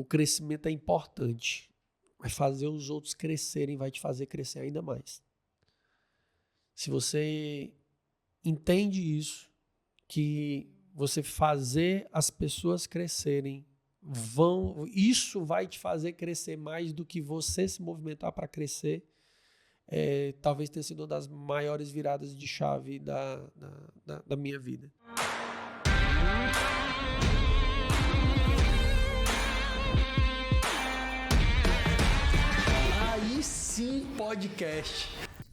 o crescimento é importante. Mas fazer os outros crescerem vai te fazer crescer ainda mais. Se você entende isso, que você fazer as pessoas crescerem, isso vai te fazer crescer mais do que você se movimentar para crescer, talvez tenha sido uma das maiores viradas de chave da minha vida. Aí sim, podcast.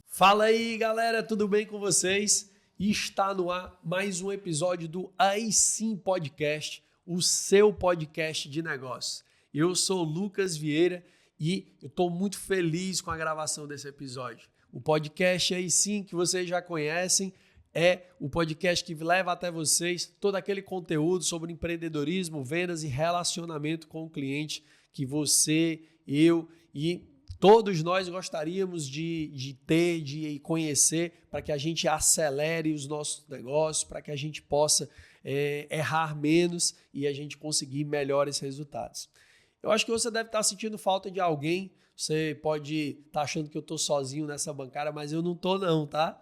Fala aí, galera, tudo bem com vocês? Está no ar mais um episódio do Aí Sim Podcast, o seu podcast de negócios. Eu sou o Lucas Vieira e eu estou muito feliz com a gravação desse episódio. O podcast Aí Sim, que vocês já conhecem, é o podcast que leva até vocês todo aquele conteúdo sobre empreendedorismo, vendas e relacionamento com o cliente que você, eu e todos nós gostaríamos de ter, de conhecer, para que a gente acelere os nossos negócios, para que a gente possa errar menos e a gente conseguir melhores resultados. Eu acho que você deve estar sentindo falta de alguém. Você pode estar achando que eu estou sozinho nessa bancada, mas eu não estou não, tá?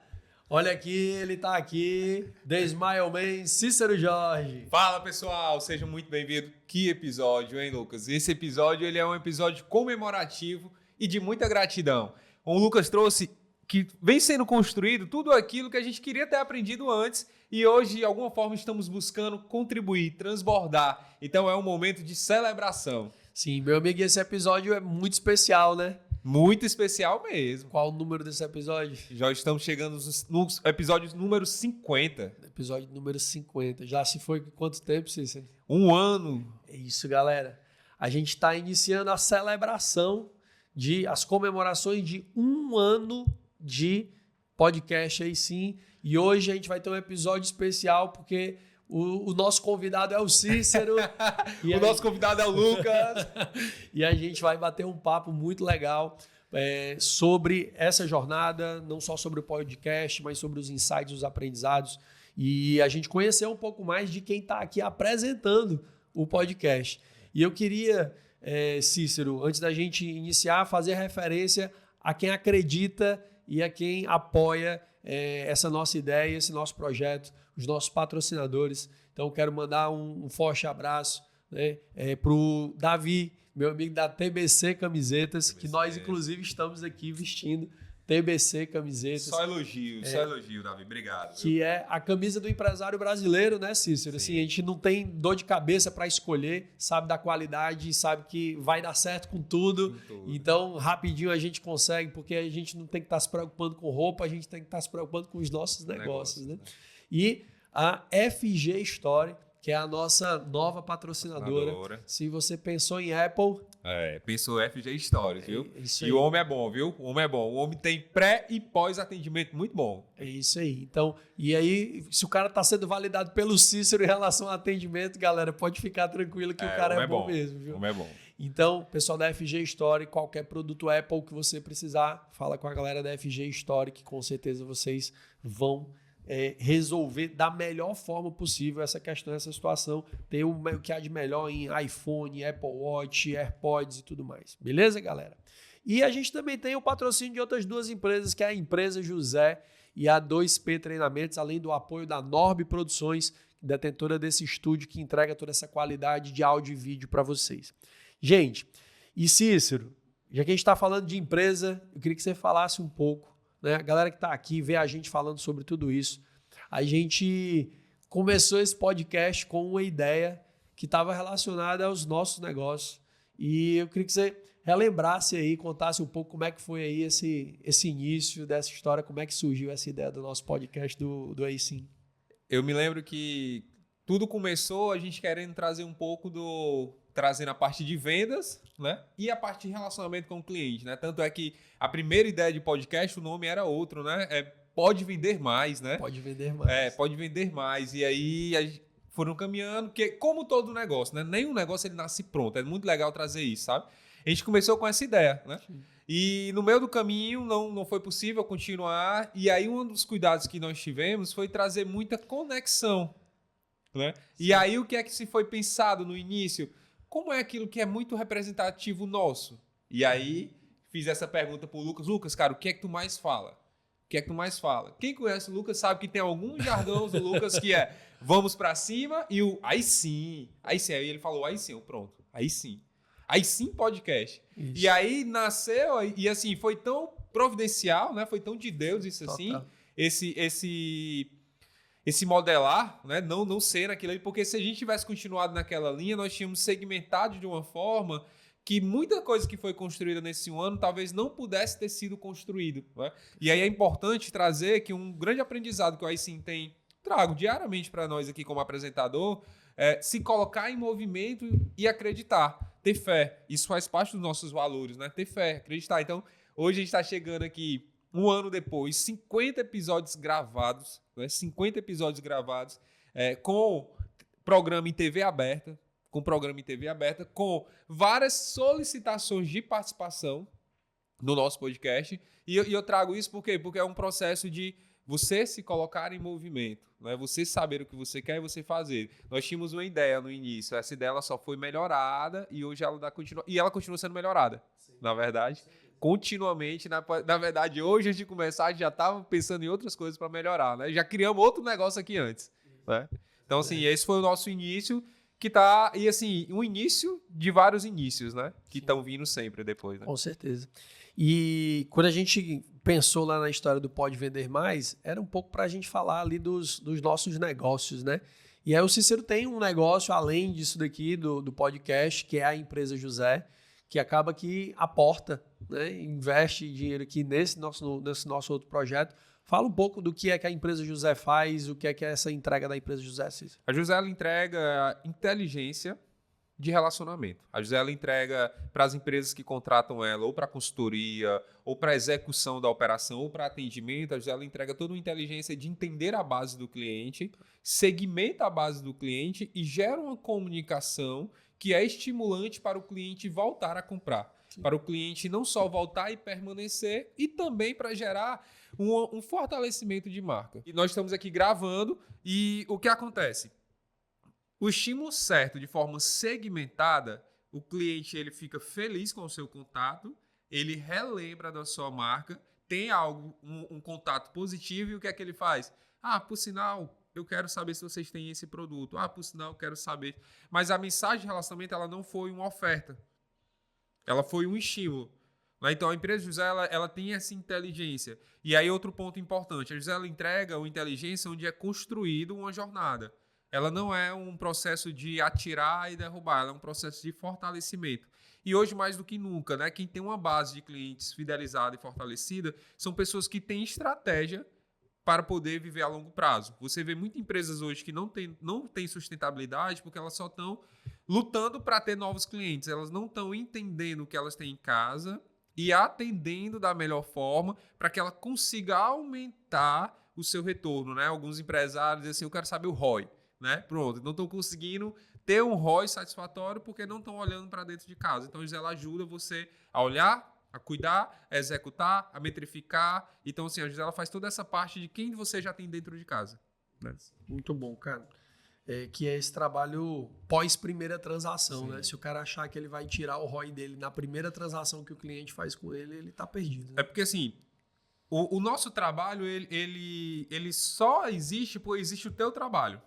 Olha aqui, ele está aqui, The Smile Man, Cícero Jorge. Fala, pessoal, sejam muito bem-vindos. Que episódio, hein, Lucas? Esse episódio ele é um episódio comemorativo e de muita gratidão. O Lucas trouxe que vem sendo construído tudo aquilo que a gente queria ter aprendido antes e hoje, de alguma forma, estamos buscando contribuir, transbordar. Então, é um momento de celebração. Sim, meu amigo, esse episódio é muito especial, né? Muito especial mesmo. Qual o número desse episódio? Já estamos chegando nos episódios número 50. Episódio número 50. Já se foi quanto tempo, Cícero? 1 ano. É isso, galera. A gente está iniciando a celebração as comemorações de 1 ano de podcast Aí Sim. E hoje a gente vai ter um episódio especial porque o nosso convidado é o Cícero. Nosso convidado é o Lucas. E a gente vai bater um papo muito legal sobre essa jornada, não só sobre o podcast, mas sobre os insights, os aprendizados. E a gente conhecer um pouco mais de quem está aqui apresentando o podcast. E eu queria, Cícero, antes da gente iniciar, fazer referência a quem acredita e a quem apoia essa nossa ideia, esse nosso projeto, os nossos patrocinadores. Então, quero mandar um forte abraço, né, para o Davi, meu amigo da TBC Camisetas, que nós, inclusive, estamos aqui vestindo TBC Camisetas. Só elogio, Davi. Obrigado. Que é a camisa do empresário brasileiro, né, Cícero? Assim, a gente não tem dor de cabeça para escolher, sabe da qualidade, sabe que vai dar certo com tudo. Então, rapidinho a gente consegue, porque a gente não tem que estar se preocupando com roupa, a gente tem que estar se preocupando com os nossos negócios, né? E a FG Store, que é a nossa nova patrocinadora. Se você pensou em Apple... pensou FG Stories, viu? E o homem é bom, viu? O homem é bom. O homem tem pré e pós-atendimento muito bom. É isso aí. Então, e aí, se o cara está sendo validado pelo Cícero em relação ao atendimento, galera, pode ficar tranquilo que o cara é bom mesmo, viu? O homem é bom. Então, pessoal da FG Store, qualquer produto Apple que você precisar, fala com a galera da FG Store, que com certeza vocês vão resolver da melhor forma possível essa questão, essa situação, ter o que há de melhor em iPhone, Apple Watch, AirPods e tudo mais. Beleza, galera? E a gente também tem o patrocínio de outras 2 empresas, que é a empresa José e a 2P Treinamentos, além do apoio da Norb Produções, detentora desse estúdio que entrega toda essa qualidade de áudio e vídeo para vocês. Gente, e Cícero, já que a gente está falando de empresa, eu queria que você falasse um pouco, né? A galera que está aqui, vê a gente falando sobre tudo isso. A gente começou esse podcast com uma ideia que estava relacionada aos nossos negócios. E eu queria que você relembrasse aí, contasse um pouco como é que foi aí esse início dessa história, como é que surgiu essa ideia do nosso podcast do Aí Sim. Eu me lembro que tudo começou a gente querendo trazer um pouco trazendo a parte de vendas, né? E a parte de relacionamento com o cliente, né? Tanto é que a primeira ideia de podcast, o nome era outro, né? Pode vender mais, né? Pode vender mais. Pode vender mais. E aí foram caminhando, porque como todo negócio, né? Nenhum negócio ele nasce pronto. É muito legal trazer isso, sabe? A gente começou com essa ideia, né? Sim. E no meio do caminho não foi possível continuar. E aí um dos cuidados que nós tivemos foi trazer muita conexão, né? E aí o que é que se foi pensado no início? como é aquilo que é muito representativo nosso? E aí, fiz essa pergunta pro Lucas. Lucas, cara, o que é que tu mais fala? O que é que tu mais fala? Quem conhece o Lucas sabe que tem alguns jargões do Lucas que é vamos pra cima e o aí sim. Aí sim, aí ele falou aí sim, pronto. Aí sim. Aí sim podcast. Isso. E aí nasceu, e assim, foi tão providencial, né? Foi tão de Deus isso assim, Total. esse modelar, né? Não ser naquilo ali, porque se a gente tivesse continuado naquela linha, nós tínhamos segmentado de uma forma que muita coisa que foi construída nesse um ano talvez não pudesse ter sido construído. Né? E aí é importante trazer que um grande aprendizado que o iSim trago diariamente para nós aqui como apresentador é se colocar em movimento e acreditar, ter fé. Isso faz parte dos nossos valores, né? Ter fé, acreditar. Então, hoje a gente está chegando aqui, um ano depois, 50 episódios gravados, né? 50 episódios gravados com programa em TV aberta, com várias solicitações de participação no nosso podcast. E eu trago isso por quê? Porque é um processo de você se colocar em movimento, né? Você saber o que você quer e você fazer. Nós tínhamos uma ideia no início, essa ideia ela só foi melhorada e hoje ela continua sendo melhorada, sim, na verdade. Continuamente, na verdade, hoje antes de começar, a gente já estava pensando em outras coisas para melhorar, né? Já criamos outro negócio aqui antes, né? Então, assim, esse foi o nosso início, que tá, e assim, um início de vários inícios, né? Que estão vindo sempre depois, né? Com certeza. E quando a gente pensou lá na história do Pode Vender Mais, era um pouco para a gente falar ali dos nossos negócios, né? E aí o Cícero tem um negócio, além disso daqui, do podcast, que é a Empresa José, que acaba que aporta, né? Investe dinheiro aqui nesse nosso outro projeto. Fala um pouco do que é que a Empresa José faz, o que é essa entrega da Empresa José, Cícero. A José ela entrega inteligência de relacionamento. A José ela entrega para as empresas que contratam ela, ou para consultoria, ou para execução da operação, ou para atendimento. A José ela entrega toda uma inteligência de entender a base do cliente, segmenta a base do cliente e gera uma comunicação que é estimulante para o cliente voltar a comprar. Sim. Para o cliente não só voltar e permanecer, e também para gerar um fortalecimento de marca. E nós estamos aqui gravando e o que acontece? O estímulo certo, de forma segmentada, o cliente ele fica feliz com o seu contato, ele relembra da sua marca, tem um contato positivo e o que é que ele faz? Ah, por sinal, eu quero saber se vocês têm esse produto. Ah, por sinal, eu quero saber. Mas a mensagem de relacionamento ela não foi uma oferta. Ela foi um estímulo. Então, a empresa José ela tem essa inteligência. E aí, outro ponto importante. A José ela entrega uma inteligência onde é construído uma jornada. Ela não é um processo de atirar e derrubar. Ela é um processo de fortalecimento. E hoje, mais do que nunca, né, quem tem uma base de clientes fidelizada e fortalecida são pessoas que têm estratégia para poder viver a longo prazo. Você vê muitas empresas hoje que não têm sustentabilidade porque elas só estão lutando para ter novos clientes. Elas não estão entendendo o que elas têm em casa e atendendo da melhor forma para que ela consiga aumentar o seu retorno. Né? Alguns empresários dizem assim, eu quero saber o ROI. Né? Pronto, não estão conseguindo ter um ROI satisfatório porque não estão olhando para dentro de casa. Então, ela ajuda você a olhar, a cuidar, a executar, a metrificar. Então, assim, a Gisela faz toda essa parte de quem você já tem dentro de casa. Né? Muito bom, cara. Que é esse trabalho pós-primeira transação, Sim. né? Se o cara achar que ele vai tirar o ROI dele na primeira transação que o cliente faz com ele, ele tá perdido. Né? É porque, assim, o nosso trabalho, ele só existe porque existe o teu trabalho.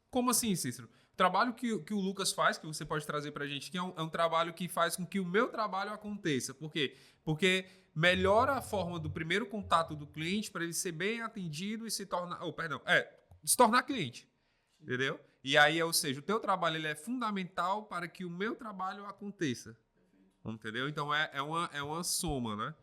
Como assim, Cícero? O trabalho que o Lucas faz, que você pode trazer pra gente, que é um trabalho que faz com que o meu trabalho aconteça. Por quê? Porque melhora a forma do primeiro contato do cliente para ele ser bem atendido e se tornar... se tornar cliente. Entendeu? E aí, ou seja, o teu trabalho ele é fundamental para que o meu trabalho aconteça. Entendeu? Então, é uma soma, né?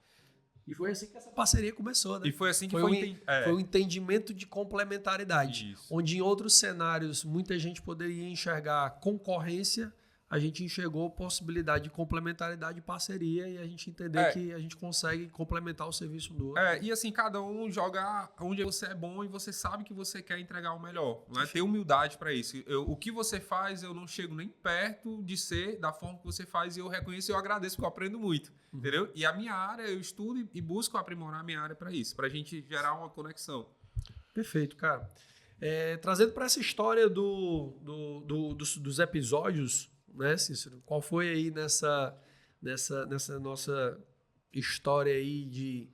E foi assim que essa parceria começou, né? E foi assim que foi um entendimento de complementaridade. Isso. Onde em outros cenários muita gente poderia enxergar concorrência, a gente enxergou possibilidade de complementaridade e parceria e a gente entender que a gente consegue complementar o serviço do outro. E assim, cada um joga onde você é bom e você sabe que você quer entregar o melhor. Né? Ter humildade para isso. O que você faz, eu não chego nem perto de ser da forma que você faz e eu reconheço e eu agradeço porque eu aprendo muito. Entendeu? E a minha área, eu estudo e busco aprimorar a minha área para isso, para a gente gerar uma conexão. Perfeito, cara. Trazendo para essa história dos episódios, né, Cícero? Qual foi aí nessa nossa história aí de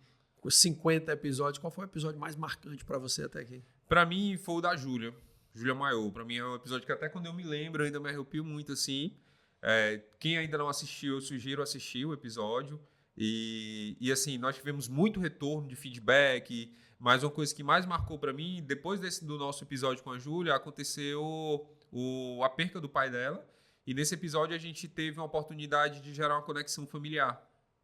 50 episódios, qual foi o episódio mais marcante para você até aqui? Pra mim foi o da Júlia Maior. Pra mim é um episódio que até quando eu me lembro eu ainda me arrepio muito assim. Quem ainda não assistiu, eu sugiro assistir o episódio. E assim, nós tivemos muito retorno de feedback. Mas uma coisa que mais marcou pra mim, depois do nosso episódio com a Júlia, aconteceu a perca do pai dela. E nesse episódio a gente teve uma oportunidade de gerar uma conexão familiar,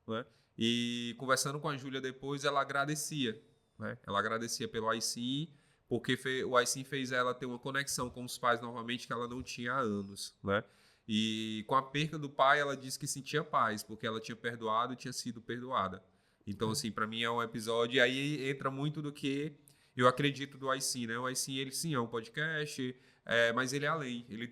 né? E conversando com a Júlia depois, ela agradecia, né? Ela agradecia pelo iSim, porque o iSim fez ela ter uma conexão com os pais novamente que ela não tinha há anos, né? E com a perca do pai, ela disse que sentia paz, porque ela tinha perdoado e tinha sido perdoada. Então, assim, para mim é um episódio, e aí entra muito do que eu acredito do iSim, né? O iSim, ele sim é um podcast, mas ele é além, ele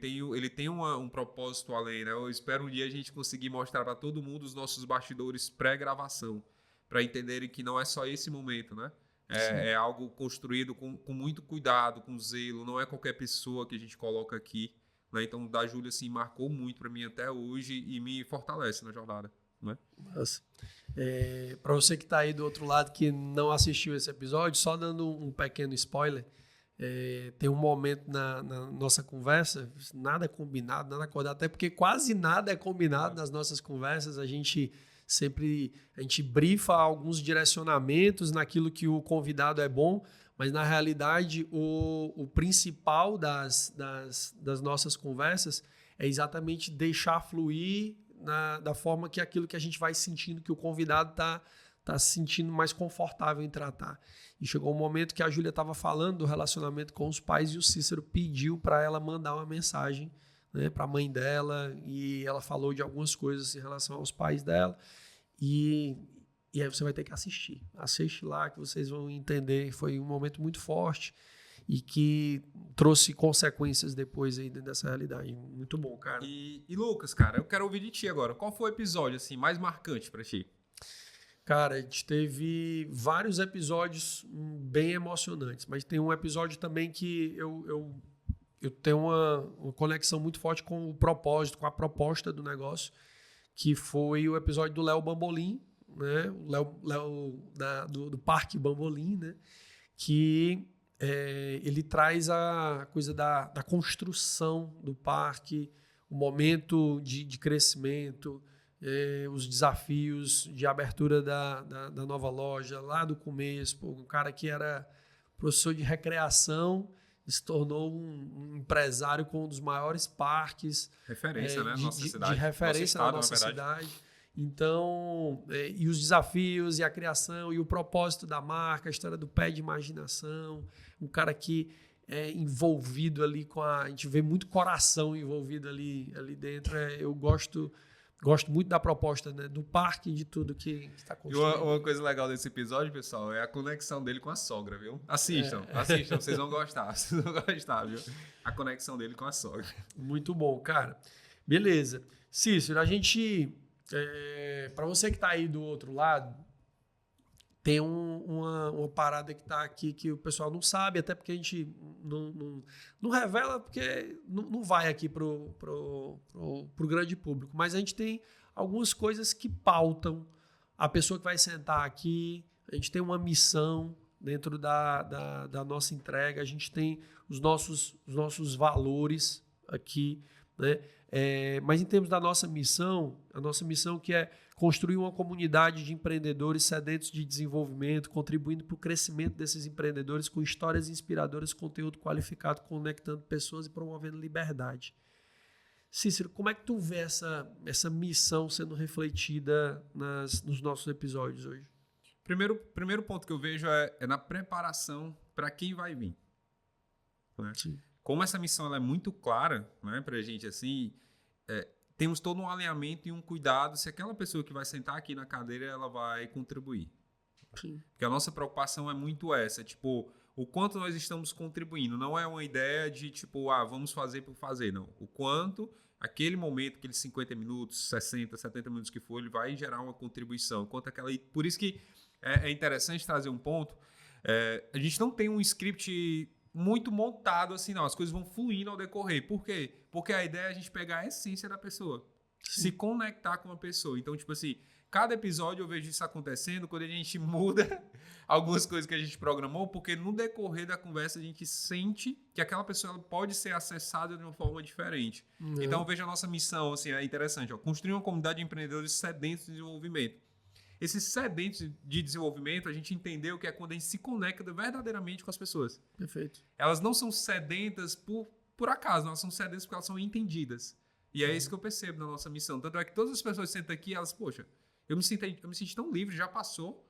tem um propósito além, né? Eu espero um dia a gente conseguir mostrar para todo mundo os nossos bastidores pré-gravação, para entenderem que não é só esse momento, né? É algo construído com muito cuidado, com zelo, não é qualquer pessoa que a gente coloca aqui, né? Então, o da Júlia, assim, marcou muito para mim até hoje e me fortalece na jornada, né? Nossa. Para você que está aí do outro lado que não assistiu esse episódio, só dando um pequeno spoiler, tem um momento na nossa conversa, nada combinado, nada acordado, até porque quase nada é combinado nas nossas conversas, a gente brifa alguns direcionamentos naquilo que o convidado é bom, mas na realidade o principal das nossas conversas é exatamente deixar fluir da forma que aquilo que a gente vai sentindo que o convidado está se sentindo mais confortável em tratar. E chegou um momento que a Júlia estava falando do relacionamento com os pais e o Cícero pediu para ela mandar uma mensagem, né, para a mãe dela, e ela falou de algumas coisas em relação aos pais dela, e aí você vai ter que assistir. Assiste lá que vocês vão entender. Foi um momento muito forte e que trouxe consequências depois aí dessa realidade. Muito bom, cara. E Lucas, cara, eu quero ouvir de ti agora. Qual foi o episódio assim mais marcante pra ti? Cara, a gente teve vários episódios bem emocionantes, mas tem um episódio também que eu tenho uma conexão muito forte com o propósito, com a proposta do negócio, que foi o episódio do Léo Bambolim, né? O Léo do Parque Bambolim, né? Que ele traz a coisa da construção do parque, o momento de crescimento, os desafios de abertura da nova loja, lá do começo. Pô, um cara que era professor de recreação se tornou um empresário com um dos maiores parques. Referência, né? Nossa cidade. De referência na nossa cidade. Então, e os desafios, e a criação, e o propósito da marca, a história do pé de imaginação, um cara que é envolvido ali a gente vê muito coração envolvido ali dentro. Eu gosto muito da proposta, né, do parque e de tudo que está construindo. E uma coisa legal desse episódio, pessoal, é a conexão dele com a sogra, viu? Assistam, vocês vão gostar, viu? A conexão dele com a sogra. Muito bom, cara. Beleza. Cícero, a gente... para você que está aí do outro lado, tem uma parada que está aqui que o pessoal não sabe, até porque a gente não revela, porque não vai aqui pro grande público. Mas a gente tem algumas coisas que pautam a pessoa que vai sentar aqui. A gente tem uma missão dentro da nossa entrega, a gente tem os nossos valores aqui, né? Mas em termos da nossa missão, a nossa missão que é construir uma comunidade de empreendedores sedentos de desenvolvimento, contribuindo para o crescimento desses empreendedores com histórias inspiradoras, conteúdo qualificado, conectando pessoas e promovendo liberdade. Cícero, como é que tu vê essa missão sendo refletida nos nossos episódios hoje? Primeiro ponto que eu vejo é na preparação para quem vai vir. Né? Sim. Como essa missão ela é muito clara, né, para a gente, assim, temos todo um alinhamento e um cuidado se aquela pessoa que vai sentar aqui na cadeira ela vai contribuir. Sim. Porque a nossa preocupação é muito essa, tipo, o quanto nós estamos contribuindo. Não é uma ideia de, tipo, vamos fazer por fazer, não. O quanto aquele momento, aqueles 50 minutos, 60, 70 minutos que for, ele vai gerar uma contribuição. Por isso que é interessante trazer um ponto. A gente não tem um script muito montado assim, não. As coisas vão fluindo ao decorrer. Por quê? Porque a ideia é a gente pegar a essência da pessoa. Sim. Se conectar com a pessoa. Então, tipo assim, cada episódio eu vejo isso acontecendo quando a gente muda algumas coisas que a gente programou, porque no decorrer da conversa a gente sente que aquela pessoa ela pode ser acessada de uma forma diferente. Então, eu vejo a nossa missão, assim, é interessante, ó, construir uma comunidade de empreendedores sedentos de desenvolvimento. Esses sedentos de desenvolvimento, a gente entendeu que é quando a gente se conecta verdadeiramente com as pessoas. Perfeito. Elas não são sedentas por acaso, elas são sedentas porque elas são entendidas. E é isso que eu percebo na nossa missão. Tanto é que todas as pessoas que sentam aqui, elas, poxa, eu me senti tão livre, já passou.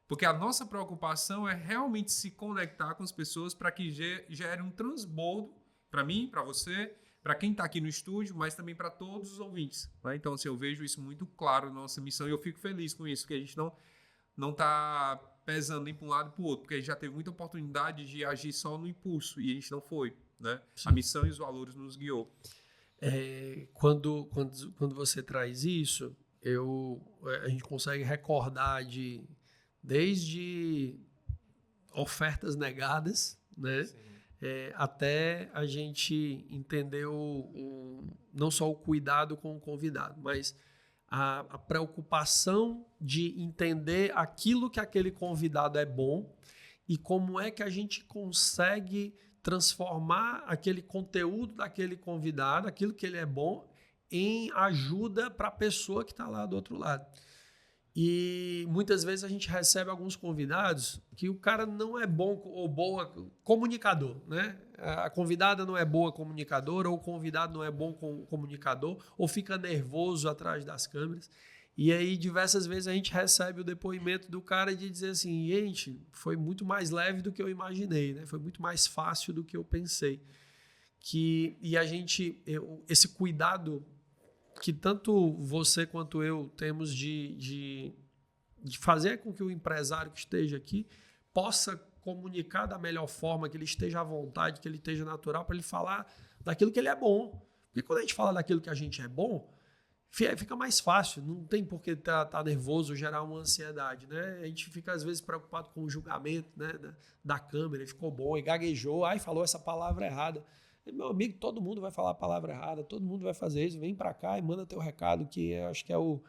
Porque a nossa preocupação é realmente se conectar com as pessoas para que gere um transbordo para mim, para você, para quem está aqui no estúdio, mas também para todos os ouvintes. Né? Então, assim, eu vejo isso muito claro na nossa missão e eu fico feliz com isso, porque a gente não está pesando nem para um lado nem para o outro, porque a gente já teve muita oportunidade de agir só no impulso e a gente não foi. Né? A missão e os valores nos guiou. Quando você traz isso, a gente consegue recordar desde ofertas negadas, né? Até a gente entender não só o cuidado com o convidado, mas a preocupação de entender aquilo que aquele convidado é bom e como é que a gente consegue transformar aquele conteúdo daquele convidado, aquilo que ele é bom, em ajuda para a pessoa que está lá do outro lado. E muitas vezes a gente recebe alguns convidados que o cara não é bom ou boa comunicador, né? A convidada não é boa comunicadora, ou o convidado não é bom comunicador, ou fica nervoso atrás das câmeras. E aí, diversas vezes, a gente recebe o depoimento do cara de dizer assim, gente, foi muito mais leve do que eu imaginei, né? Foi muito mais fácil do que eu pensei. Esse cuidado que tanto você quanto eu temos de fazer com que o empresário que esteja aqui possa comunicar da melhor forma, que ele esteja à vontade, que ele esteja natural, para ele falar daquilo que ele é bom. Porque quando a gente fala daquilo que a gente é bom, fica mais fácil, não tem por que tá nervoso, gerar uma ansiedade, né? A gente fica às vezes preocupado com o julgamento, né, da câmera, ele ficou bom, e gaguejou, falou essa palavra errada. Meu amigo, todo mundo vai falar a palavra errada, todo mundo vai fazer isso, vem para cá e manda teu recado, que eu acho que é o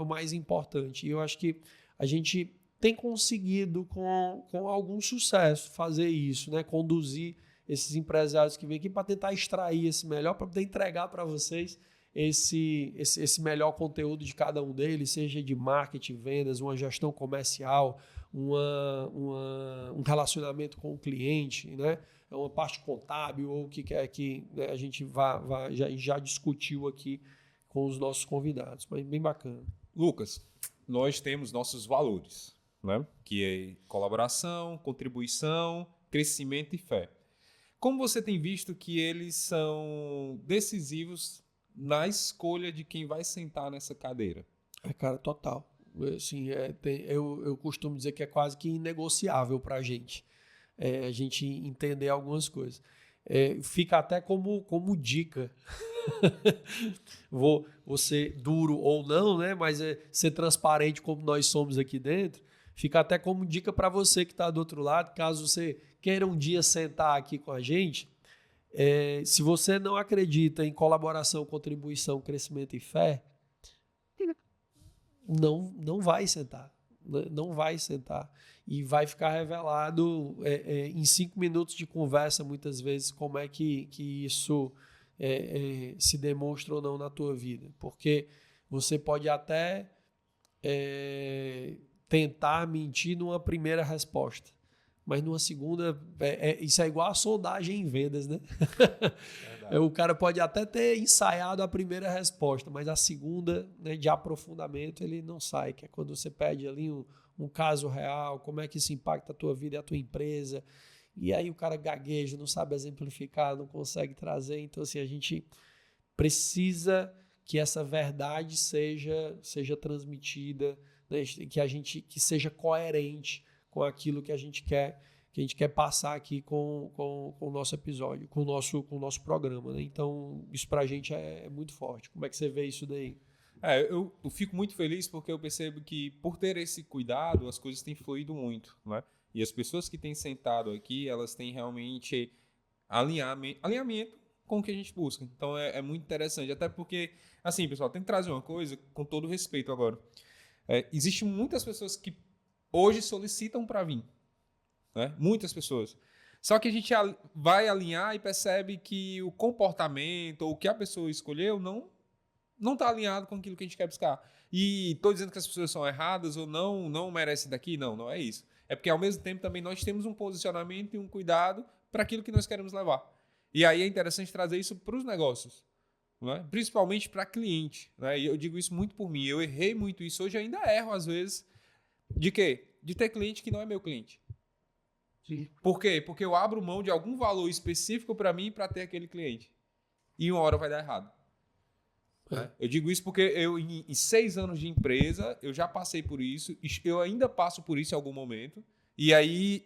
mais importante. E eu acho que a gente tem conseguido com algum sucesso fazer isso, né? Conduzir esses empresários que vêm aqui para tentar extrair esse melhor, para poder entregar para vocês esse melhor conteúdo de cada um deles, seja de marketing, vendas, uma gestão comercial, um relacionamento com o cliente, né? Uma parte contábil ou o que quer que, né, a gente já discutiu aqui com os nossos convidados. Mas bem bacana. Lucas, nós temos nossos valores, né? Que é colaboração, contribuição, crescimento e fé. Como você tem visto que eles são decisivos na escolha de quem vai sentar nessa cadeira? Cara, total. Assim, eu costumo dizer que é quase que inegociável para a gente entender algumas coisas. Fica até como dica. Vou ser duro ou não, né? Mas ser transparente como nós somos aqui dentro. Fica até como dica para você que está do outro lado, caso você queira um dia sentar aqui com a gente. Se você não acredita em colaboração, contribuição, crescimento e fé, não vai sentar. Não vai sentar. E vai ficar revelado em 5 minutos de conversa, muitas vezes, como é que isso se demonstra ou não na tua vida. Porque você pode até tentar mentir numa primeira resposta, mas numa segunda, isso é igual a sondagem em vendas, né? O cara pode até ter ensaiado a primeira resposta, mas a segunda, né, de aprofundamento, ele não sai, que é quando você pede ali um caso real, como é que isso impacta a tua vida e a tua empresa, e aí o cara gagueja, não sabe exemplificar, não consegue trazer. Então, assim, a gente precisa que essa verdade seja transmitida, né, que seja coerente com aquilo que a gente quer passar aqui com o nosso episódio, com o nosso programa, né? Então, isso pra gente é muito forte. Como é que você vê isso daí? Eu fico muito feliz porque eu percebo que, por ter esse cuidado, as coisas têm fluído muito, né? E as pessoas que têm sentado aqui, elas têm realmente alinhamento com o que a gente busca. Então, é muito interessante. Até porque, assim, pessoal, tem que trazer uma coisa com todo respeito agora. Existem muitas pessoas que hoje solicitam para vir. Né? Muitas pessoas. Só que a gente vai alinhar e percebe que o comportamento ou o que a pessoa escolheu não está alinhado com aquilo que a gente quer buscar. E estou dizendo que as pessoas são erradas ou não merecem daqui? Não é isso. É porque, ao mesmo tempo, também nós temos um posicionamento e um cuidado para aquilo que nós queremos levar. E aí é interessante trazer isso para os negócios, né? Principalmente para cliente. Né? E eu digo isso muito por mim. Eu errei muito isso. Hoje ainda erro, às vezes. De quê? De ter cliente que não é meu cliente. Sim. Por quê? Porque eu abro mão de algum valor específico para mim para ter aquele cliente. E uma hora vai dar errado. Né? Eu digo isso porque em 6 anos de empresa, eu já passei por isso. Eu ainda passo por isso em algum momento. E aí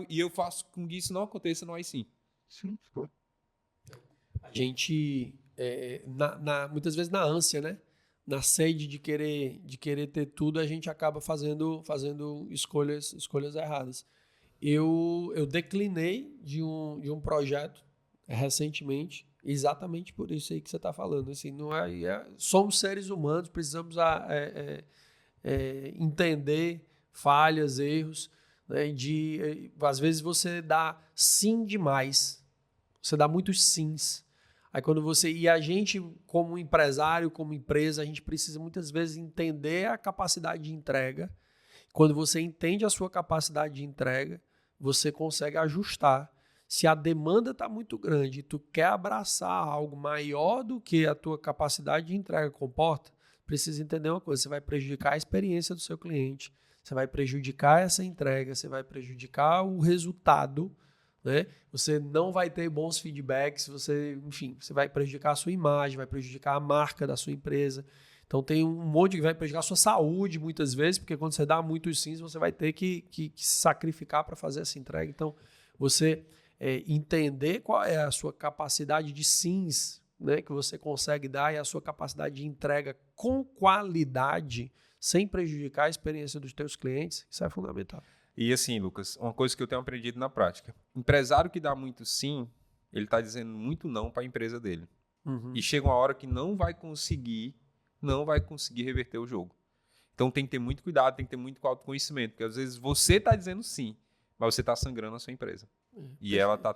eu faço com que isso não aconteça no iSim. Sim. A gente, muitas vezes na ânsia, né? Na sede de querer ter tudo, a gente acaba fazendo escolhas erradas. Eu declinei de um projeto recentemente, exatamente por isso aí que você está falando. Assim, não somos seres humanos, precisamos entender falhas, erros, né? Às vezes você dá sim demais, você dá muitos sims. Aí e a gente, como empresário, como empresa, a gente precisa muitas vezes entender a capacidade de entrega. Quando você entende a sua capacidade de entrega, você consegue ajustar. Se a demanda está muito grande e tu quer abraçar algo maior do que a tua capacidade de entrega comporta, precisa entender uma coisa: você vai prejudicar a experiência do seu cliente, você vai prejudicar essa entrega, você vai prejudicar o resultado, né? Você não vai ter bons feedbacks, você vai prejudicar a sua imagem, vai prejudicar a marca da sua empresa. Então tem um monte que vai prejudicar a sua saúde muitas vezes, porque quando você dá muitos sims, você vai ter que se sacrificar para fazer essa entrega. Então, você entender qual é a sua capacidade de sims, né, que você consegue dar, e a sua capacidade de entrega com qualidade, sem prejudicar a experiência dos teus clientes, isso é fundamental. E assim, Lucas, uma coisa que eu tenho aprendido na prática: empresário que dá muito sim, ele está dizendo muito não para a empresa dele. Uhum. E chega uma hora que não vai conseguir reverter o jogo. Então tem que ter muito cuidado, tem que ter muito autoconhecimento, porque às vezes você está dizendo sim, mas você está sangrando a sua empresa. E ela está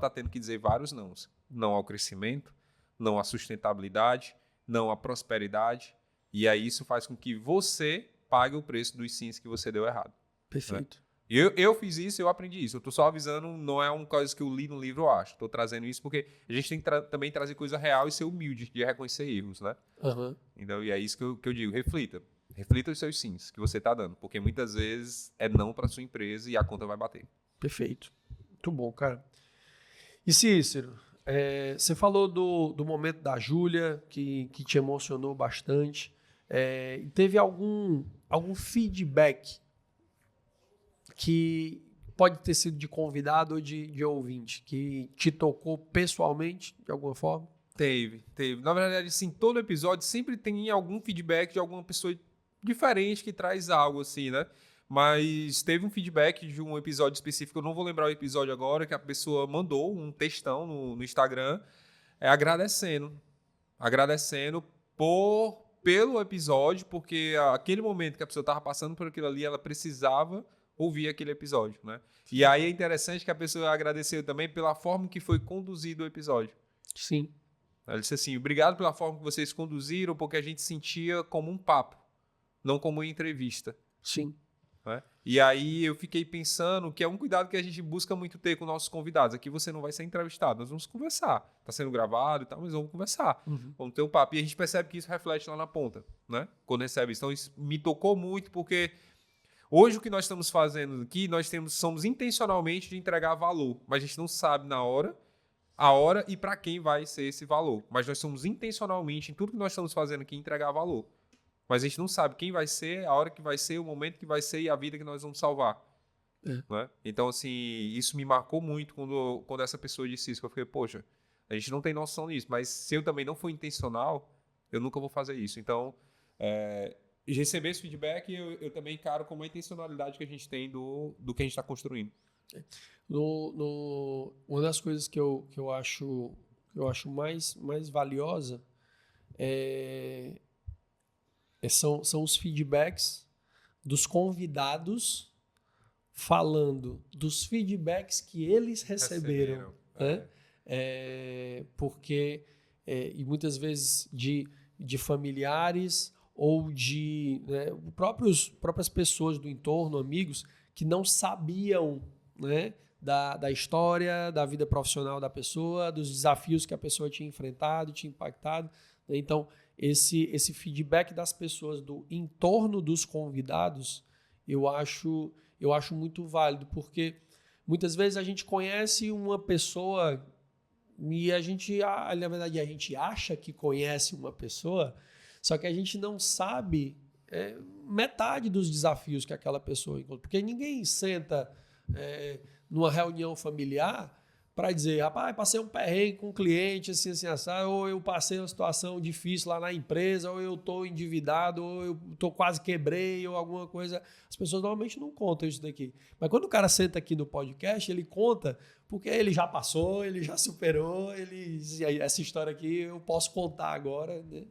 tendo que dizer vários nãos. Não ao crescimento, não à sustentabilidade, não à prosperidade. E aí isso faz com que você pague o preço dos sims que você deu errado. Perfeito. Né? Eu fiz isso, eu aprendi isso. Eu estou só avisando, não é uma coisa que eu li no livro, eu acho. Estou trazendo isso porque a gente tem que também trazer coisa real e ser humilde de reconhecer erros, né? Uhum. Então, e é isso que eu digo: reflita. Reflita os seus sims que você está dando, porque muitas vezes é não para sua empresa e a conta vai bater. Perfeito. Muito bom, cara. E Cícero, você falou do momento da Júlia, que te emocionou bastante. Teve algum feedback que pode ter sido de convidado ou de ouvinte, que te tocou pessoalmente, de alguma forma? Teve. Na verdade, assim, todo episódio sempre tem algum feedback de alguma pessoa diferente que traz algo, assim, né? Mas teve um feedback de um episódio específico, eu não vou lembrar o episódio agora, que a pessoa mandou um textão no Instagram, agradecendo pelo episódio, porque aquele momento que a pessoa estava passando por aquilo ali, ela precisava ouvir aquele episódio, né? Sim. E aí é interessante que a pessoa agradeceu também pela forma que foi conduzido o episódio. Sim. Ela disse assim: obrigado pela forma que vocês conduziram, porque a gente sentia como um papo, não como uma entrevista. Sim. Né? E aí eu fiquei pensando que é um cuidado que a gente busca muito ter com nossos convidados. Aqui você não vai ser entrevistado, nós vamos conversar. Está sendo gravado e tal, mas vamos conversar. Uhum. Vamos ter um papo. E a gente percebe que isso reflete lá na ponta, né? Quando recebe isso. Então isso me tocou muito, porque hoje o que nós estamos fazendo aqui, somos intencionalmente de entregar valor, mas a gente não sabe a hora e para quem vai ser esse valor. Mas nós somos intencionalmente, em tudo que nós estamos fazendo aqui, entregar valor. Mas a gente não sabe quem vai ser, a hora que vai ser, o momento que vai ser e a vida que nós vamos salvar. Né? Então, assim, isso me marcou muito quando essa pessoa disse isso. Eu fiquei, poxa, a gente não tem noção disso, mas se eu também não for intencional, eu nunca vou fazer isso. Então, receber esse feedback eu também encaro como a intencionalidade que a gente tem do que a gente está construindo. Uma das coisas que eu acho mais valiosa são os feedbacks dos convidados falando dos feedbacks que eles receberam. Né? Porque e muitas vezes de familiares ou de próprias pessoas do entorno, amigos, que não sabiam, né, da história, da vida profissional da pessoa, dos desafios que a pessoa tinha enfrentado, tinha impactado. Né? Então, esse feedback das pessoas do entorno dos convidados, eu acho muito válido, porque muitas vezes a gente conhece uma pessoa e na verdade, a gente acha que conhece uma pessoa, só que a gente não sabe metade dos desafios que aquela pessoa encontra. Porque ninguém senta numa reunião familiar para dizer, rapaz, passei um perrengue com um cliente, assim, assado, ou eu passei uma situação difícil lá na empresa, ou eu estou endividado, ou eu quase quebrei, ou alguma coisa. As pessoas normalmente não contam isso daqui. Mas quando o cara senta aqui no podcast, ele conta porque ele já passou, ele já superou, essa história aqui eu posso contar agora. Né?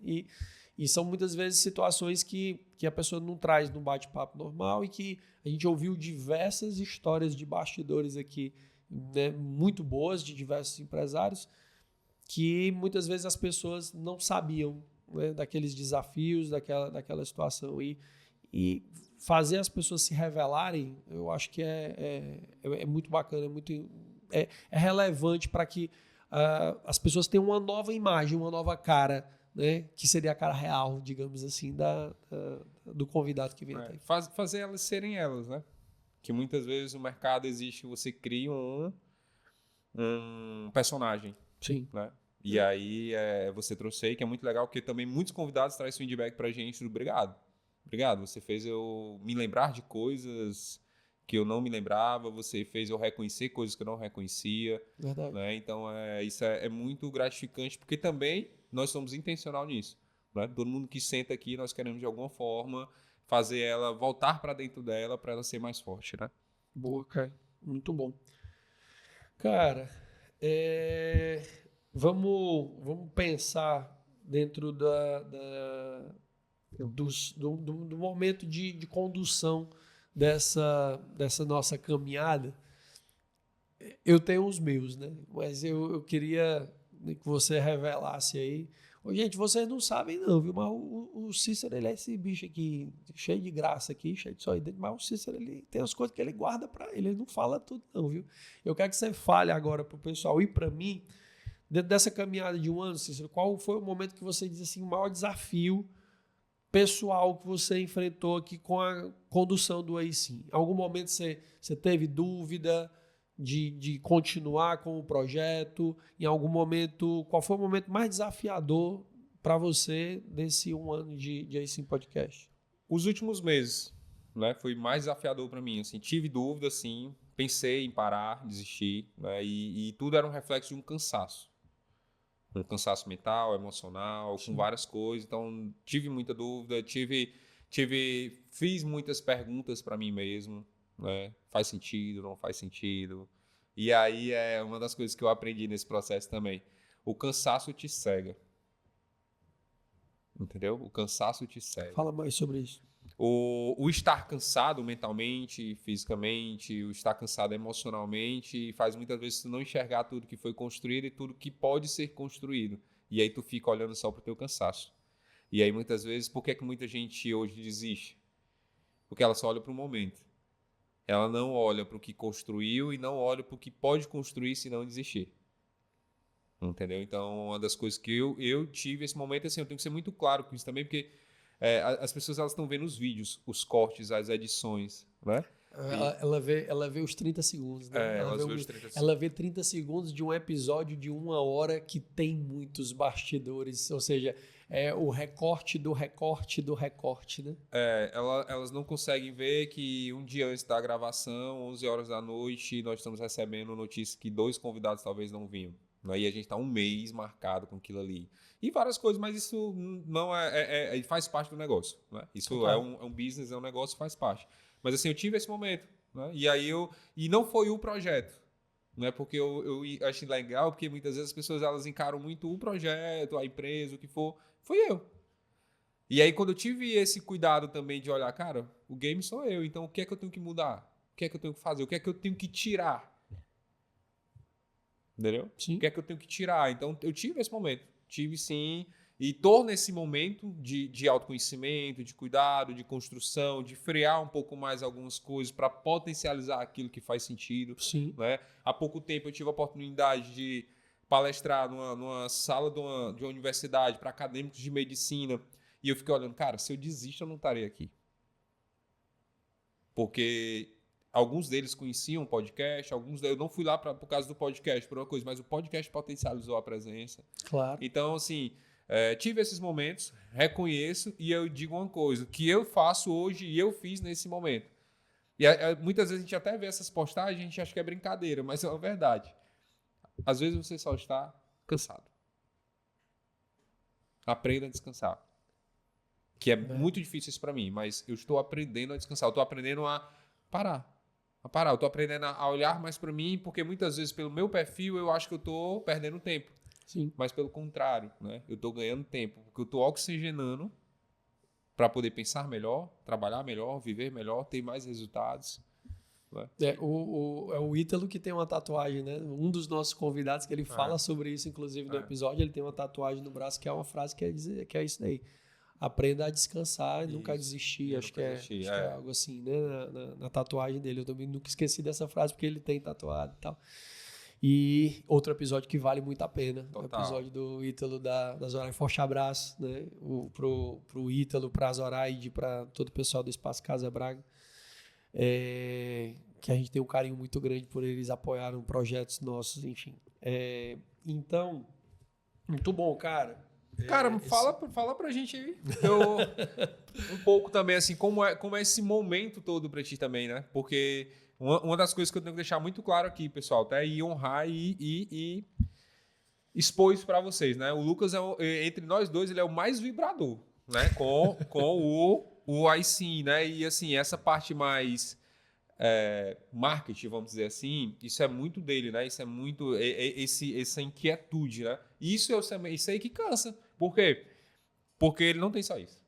E são muitas vezes situações que a pessoa não traz no bate-papo normal e que a gente ouviu diversas histórias de bastidores aqui, né, muito boas, de diversos empresários, que muitas vezes as pessoas não sabiam, né, daqueles desafios, daquela situação. E fazer as pessoas se revelarem, eu acho que é muito bacana, é relevante para que as pessoas tenham uma nova imagem, uma nova cara, né, que seria a cara real, digamos assim, do convidado que vem até aqui. Fazer elas serem elas, né? Que muitas vezes no mercado existe, você cria um personagem. Sim. Né? E aí você trouxe aí, que é muito legal, porque também muitos convidados trazem feedback pra gente. Obrigado. Obrigado. Você fez eu me lembrar de coisas que eu não me lembrava, você fez eu reconhecer coisas que eu não reconhecia. Verdade. Né? Então, isso é muito gratificante, porque também nós somos intencional nisso. Né? Todo mundo que senta aqui, nós queremos de alguma forma fazer ela voltar para dentro dela, para ela ser mais forte, né? Boa, cara. Muito bom. Cara, vamos pensar dentro do momento de condução dessa nossa caminhada. Eu tenho os meus, né? Mas eu queria que você revelasse aí. Ô, gente, vocês não sabem não, viu? Mas o Cícero, ele é esse bicho aqui, cheio de graça aqui, cheio de sorridente, mas o Cícero, ele tem as coisas que ele guarda para ele não fala tudo não, viu? Eu quero que você fale agora pro pessoal e para mim, dentro dessa caminhada de um ano, Cícero, qual foi o momento que você diz assim, o maior desafio pessoal que você enfrentou aqui com a condução do AI-Sim? Em algum momento você teve dúvida de continuar com o projeto? Em algum momento, qual foi o momento mais desafiador para você desse um ano de AI-Sim Podcast? Os últimos meses, né, foi mais desafiador para mim. Assim, tive dúvida, sim, pensei em parar, desistir, né, e tudo era um reflexo de um cansaço mental, emocional, sim, com várias coisas. Então, tive muita dúvida, fiz muitas perguntas para mim mesmo. Né? Faz sentido, não faz sentido. E aí é uma das coisas que eu aprendi nesse processo também. O cansaço te cega. Entendeu? O cansaço te cega. Fala mais sobre isso. O estar cansado mentalmente, fisicamente, o estar cansado emocionalmente faz muitas vezes tu não enxergar tudo que foi construído e tudo que pode ser construído. E aí tu fica olhando só pro teu cansaço. E aí muitas vezes, por que muita gente hoje desiste? Porque ela só olha pro momento. Ela não olha para o que construiu e não olha para o que pode construir se não desistir. Entendeu? Então, uma das coisas que eu tive esse momento, assim, eu tenho que ser muito claro com isso também, porque as pessoas elas estão vendo os vídeos, os cortes, as edições, né? Ela vê os 30 segundos, né? Ela vê 30 segundos de um episódio de 1 hora que tem muitos bastidores, ou seja, é o recorte do recorte do recorte, né? Elas não conseguem ver que um dia antes da gravação, 11 horas da noite, nós estamos recebendo notícia que 2 convidados talvez não vinham. Né? E a gente tá um mês marcado com aquilo ali. E várias coisas, mas isso não faz parte do negócio. Né? Isso é um business, é um negócio, faz parte. Mas assim, eu tive esse momento. Né? E aí e não foi o projeto. Né? Porque eu acho legal, porque muitas vezes as pessoas elas encaram muito o projeto, a empresa, o que for. Fui eu. E aí, quando eu tive esse cuidado também de olhar, cara, o game sou eu, então o que é que eu tenho que mudar? O que é que eu tenho que fazer? O que é que eu tenho que tirar? Entendeu? Sim. O que é que eu tenho que tirar? Então, eu tive esse momento. Tive sim. E tô nesse momento de autoconhecimento, de cuidado, de construção, de frear um pouco mais algumas coisas para potencializar aquilo que faz sentido. Sim. Né? Há pouco tempo eu tive a oportunidade de palestrar numa sala de uma universidade para acadêmicos de medicina. E eu fiquei olhando, cara, se eu desisto, eu não estaria aqui. Porque alguns deles conheciam o podcast, eu não fui lá por causa do podcast, por uma coisa, mas o podcast potencializou a presença. Claro. Então, assim, tive esses momentos, reconheço e eu digo uma coisa, o que eu faço hoje e eu fiz nesse momento. E muitas vezes a gente até vê essas postagens, a gente acha que é brincadeira, mas é uma verdade. Às vezes você só está cansado. Aprenda a descansar. Que é muito difícil isso para mim, mas eu estou aprendendo a descansar, eu estou aprendendo a parar. Eu estou aprendendo a olhar mais para mim, porque muitas vezes pelo meu perfil eu acho que eu estou perdendo tempo. Sim. Mas pelo contrário, né? Eu estou ganhando tempo, porque eu estou oxigenando para poder pensar melhor, trabalhar melhor, viver melhor, ter mais resultados. Né? É o Ítalo que tem uma tatuagem, né? Um dos nossos convidados que ele fala sobre isso, inclusive no episódio, ele tem uma tatuagem no braço que é uma frase que é isso daí. Aprenda a descansar e nunca desistir. Acho que é algo assim, né? Na tatuagem dele. Eu também nunca esqueci dessa frase porque ele tem tatuado e tal. E outro episódio que vale muito a pena. Total. O episódio do Ítalo da Zoraide. Forte abraço, né? Pro Ítalo, pra Zoraide, para todo o pessoal do Espaço Casa Braga. Que a gente tem um carinho muito grande por eles apoiaram projetos nossos, enfim. Então, muito bom, cara. Cara, fala pra gente aí. Um pouco também, assim, como é esse momento todo pra ti também, né? Porque uma das coisas que eu tenho que deixar muito claro aqui, pessoal, tá? E honrar e expor isso pra vocês, né? O Lucas, entre nós dois, ele é o mais vibrador, né? Com o iSim, né? E, assim, essa parte mais marketing, vamos dizer assim, isso é muito dele, né? Isso é muito essa inquietude, né? Isso aí que cansa. Por quê? Porque ele não tem só isso,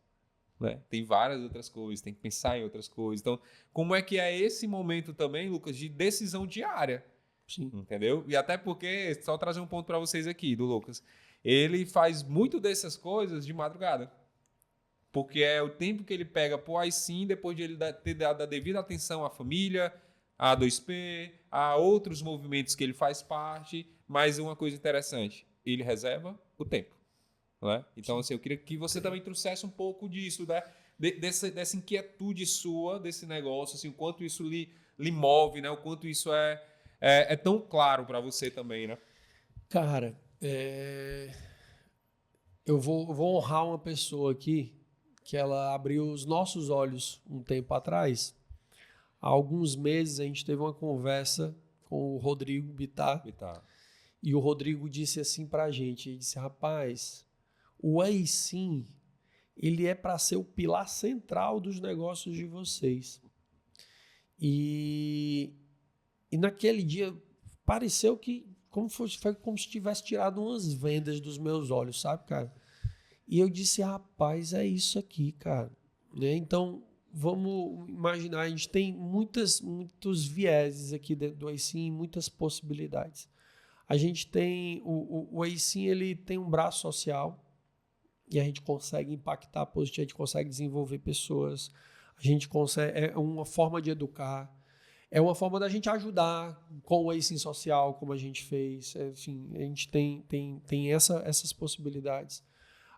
né? Tem várias outras coisas, tem que pensar em outras coisas. Então, como é que é esse momento também, Lucas, de decisão diária? Sim. Entendeu? E até porque, só trazer um ponto para vocês aqui, do Lucas, ele faz muito dessas coisas de madrugada. Porque é o tempo que ele pega pro iSim, depois de ele ter dado a devida atenção à família, à 2P, a outros movimentos que ele faz parte. Mas uma coisa interessante, ele reserva o tempo. Né? Então, assim, eu queria que você também trouxesse um pouco disso, né? Dessa inquietude sua, desse negócio, assim, o quanto isso lhe move, né? O quanto isso é tão claro para você também, né? Cara, eu vou honrar uma pessoa aqui que ela abriu os nossos olhos um tempo atrás. Há alguns meses a gente teve uma conversa com o Rodrigo Bittar. E o Rodrigo disse assim pra gente, ele disse, rapaz, o iSim, ele é para ser o pilar central dos negócios de vocês. E naquele dia pareceu que foi como se tivesse tirado umas vendas dos meus olhos, sabe, cara? E eu disse, rapaz, é isso aqui, cara. Né? Então, vamos imaginar, a gente tem muitos vieses aqui dentro do iSim, muitas possibilidades. A gente tem, o iSim, ele tem um braço social e a gente consegue impactar positivo, a gente consegue desenvolver pessoas, a gente consegue, é uma forma de educar, é uma forma da gente ajudar com o iSim social, como a gente fez, enfim, a gente tem essas possibilidades.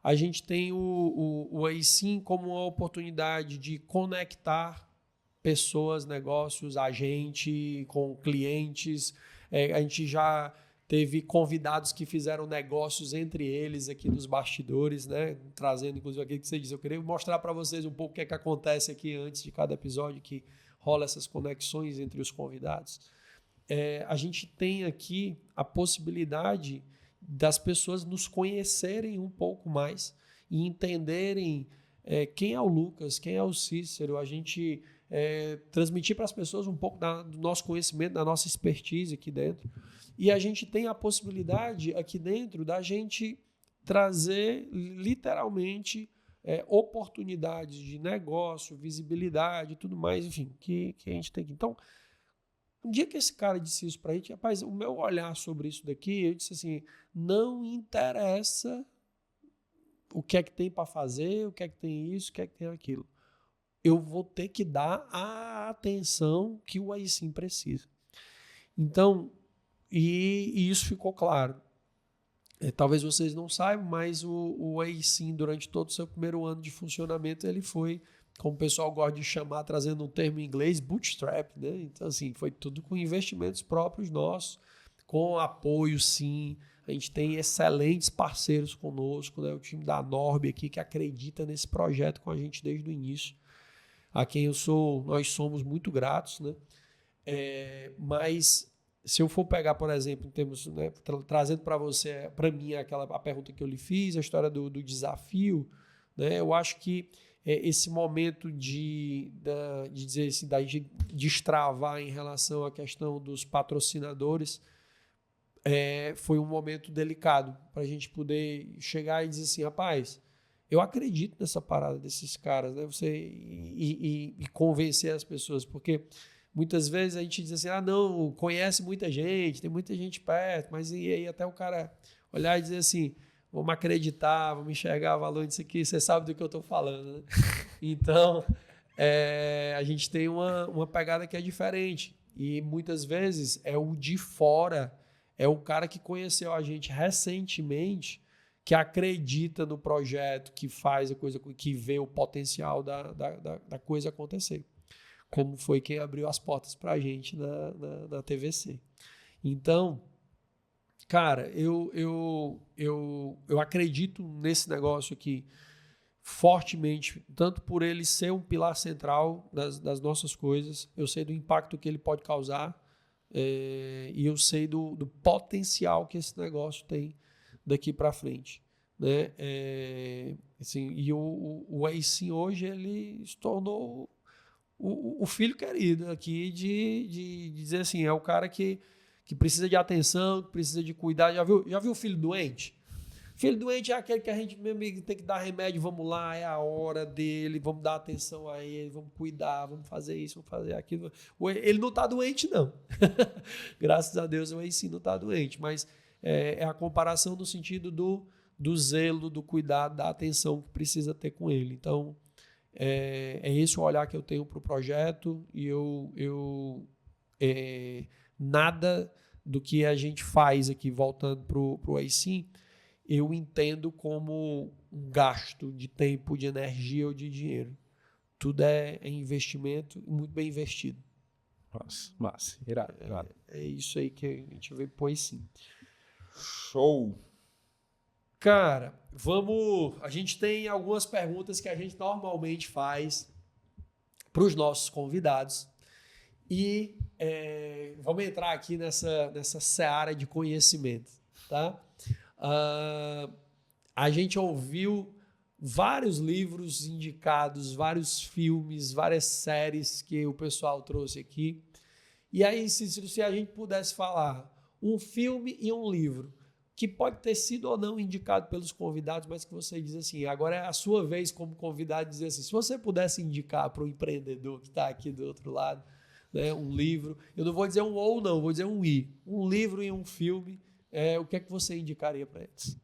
A gente tem o iSim como uma oportunidade de conectar pessoas, negócios, a gente com clientes. A gente já teve convidados que fizeram negócios entre eles aqui nos bastidores, né? Trazendo, inclusive, aquilo que você disse. Eu queria mostrar para vocês um pouco o que é que acontece aqui antes de cada episódio, que rola essas conexões entre os convidados. a gente tem aqui a possibilidade das pessoas nos conhecerem um pouco mais e entenderem quem é o Lucas, quem é o Cícero, a gente transmitir para as pessoas um pouco do nosso conhecimento, da nossa expertise aqui dentro. E a gente tem a possibilidade aqui dentro da gente trazer literalmente oportunidades de negócio, visibilidade e tudo mais, enfim, que a gente tem aqui. Então, um dia que esse cara disse isso pra gente, rapaz, o meu olhar sobre isso daqui, eu disse assim, não interessa o que é que tem para fazer, o que é que tem isso, o que é que tem aquilo. Eu vou ter que dar a atenção que o AISIM precisa. Então, e isso ficou claro. Talvez vocês não saibam, mas o AISIM, durante todo o seu primeiro ano de funcionamento, ele foi, como o pessoal gosta de chamar, trazendo um termo em inglês, bootstrap, né? Então, assim, foi tudo com investimentos próprios nossos, com apoio, sim. A gente tem excelentes parceiros conosco, né? O time da Norb aqui, que acredita nesse projeto com a gente desde o início, a quem nós somos muito gratos, né? Mas se eu for pegar, por exemplo, em termos, né, trazendo para você, para mim, a pergunta que eu lhe fiz, a história do desafio, né? Eu acho que esse momento de dizer assim, de destravar em relação à questão dos patrocinadores foi um momento delicado para a gente poder chegar e dizer assim, rapaz, eu acredito nessa parada desses caras, né? E convencer as pessoas, porque muitas vezes a gente diz assim, não, conhece muita gente, tem muita gente perto, mas e aí até o cara olhar e dizer assim, vamos acreditar, vamos enxergar valor nisso aqui, você sabe do que eu estou falando, né? Então, a gente tem uma pegada que é diferente e muitas vezes é o de fora, é o cara que conheceu a gente recentemente, que acredita no projeto, que faz a coisa, que vê o potencial da coisa acontecer. Como foi quem abriu as portas para a gente na TVC. Então, cara, eu acredito nesse negócio aqui fortemente, tanto por ele ser um pilar central das nossas coisas, eu sei do impacto que ele pode causar e eu sei do potencial que esse negócio tem daqui para frente, né? Assim, e o AISIM hoje ele se tornou o filho querido aqui de dizer assim, é o cara que precisa de atenção, que precisa de cuidar. Já viu o filho doente? Filho doente é aquele que a gente mesmo tem que dar remédio, vamos lá, é a hora dele, vamos dar atenção a ele, vamos cuidar, vamos fazer isso, vamos fazer aquilo. Ele não está doente, não. Graças a Deus, o AISIM não está doente, mas é a comparação no sentido do zelo, do cuidado, da atenção que precisa ter com ele. Então, é esse o olhar que eu tenho para o projeto e nada do que a gente faz aqui, voltando para o AISIM, eu entendo como um gasto de tempo, de energia ou de dinheiro. Tudo é investimento muito bem investido. Massa. Irado. É isso aí que a gente vê pro AISIM. Show! Cara, a gente tem algumas perguntas que a gente normalmente faz para os nossos convidados e vamos entrar aqui nessa seara de conhecimento, tá? A gente ouviu vários livros indicados, vários filmes, várias séries que o pessoal trouxe aqui. E aí, Cícero, se a gente pudesse falar um filme e um livro que pode ter sido ou não indicado pelos convidados, mas que você diz assim, agora é a sua vez como convidado dizer assim, se você pudesse indicar para o empreendedor que está aqui do outro lado, né, um livro, eu não vou dizer um ou não, vou dizer um i, um livro e um filme, o que é que você indicaria para eles?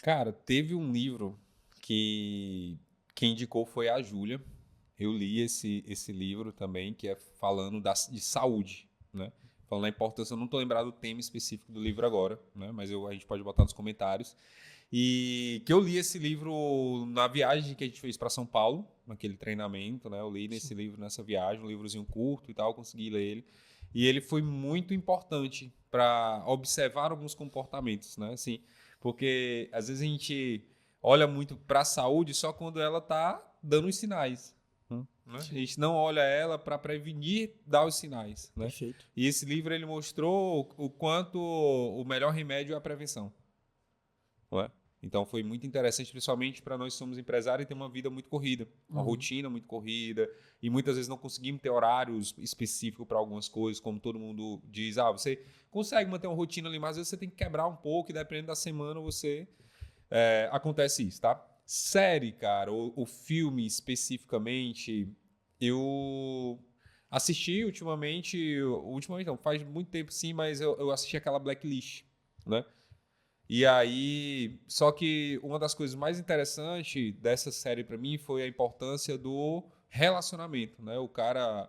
Cara, teve um livro que quem indicou foi a Júlia. Eu li esse livro também, que é falando de saúde, né? Falando da importância, eu não estou lembrado do tema específico do livro agora, né? Mas a gente pode botar nos comentários. E que eu li esse livro na viagem que a gente fez para São Paulo, naquele treinamento, né? Eu li nesse livro nessa viagem, um livrozinho curto e tal, consegui ler ele. E ele foi muito importante para observar alguns comportamentos, né? Assim, porque às vezes a gente olha muito para a saúde só quando ela está dando os sinais. né? A gente não olha ela para prevenir dar os sinais, né? Perfeito. E esse livro ele mostrou o quanto o melhor remédio é a prevenção. Não é? Então foi muito interessante, principalmente para nós que somos empresários e temos uma vida muito corrida, uma rotina muito corrida, e muitas vezes não conseguimos ter horários específicos para algumas coisas, como todo mundo diz, você consegue manter uma rotina ali, mas às vezes você tem que quebrar um pouco, e dependendo da semana você acontece isso, tá? Série, cara, o filme especificamente, eu assisti ultimamente não, faz muito tempo sim, mas eu assisti aquela Blacklist, né? E aí, só que uma das coisas mais interessantes dessa série para mim foi a importância do relacionamento, né? O cara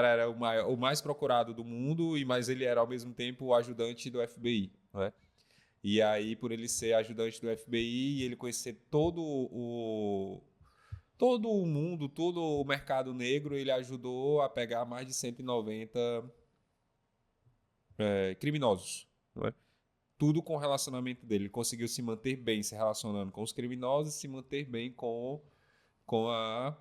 era o mais procurado do mundo, mas ele era ao mesmo tempo o ajudante do FBI, né? E aí, por ele ser ajudante do FBI e ele conhecer todo o mundo, todo o mercado negro, ele ajudou a pegar mais de 190 criminosos, não é? Tudo com o relacionamento dele. Ele conseguiu se manter bem se relacionando com os criminosos e se manter bem com a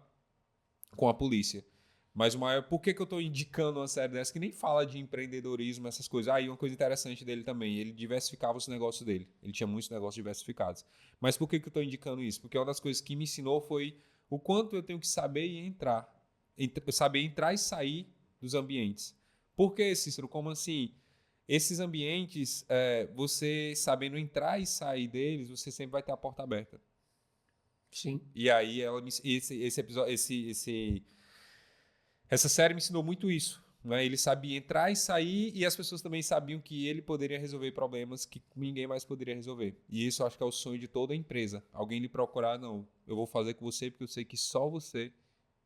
polícia. Mas por que eu estou indicando uma série dessa que nem fala de empreendedorismo, essas coisas? E uma coisa interessante dele também, ele diversificava os negócios dele. Ele tinha muitos negócios diversificados. Mas por que eu estou indicando isso? Porque uma das coisas que me ensinou foi o quanto eu tenho que saber saber entrar e sair dos ambientes. Por que, Cícero? Como assim? Esses ambientes, você sabendo entrar e sair deles, você sempre vai ter a porta aberta. Sim. E aí, esse episódio, essa série me ensinou muito isso. Né? Ele sabia entrar e sair, e as pessoas também sabiam que ele poderia resolver problemas que ninguém mais poderia resolver. E isso eu acho que é o sonho de toda empresa. Alguém lhe procurar, não, eu vou fazer com você porque eu sei que só você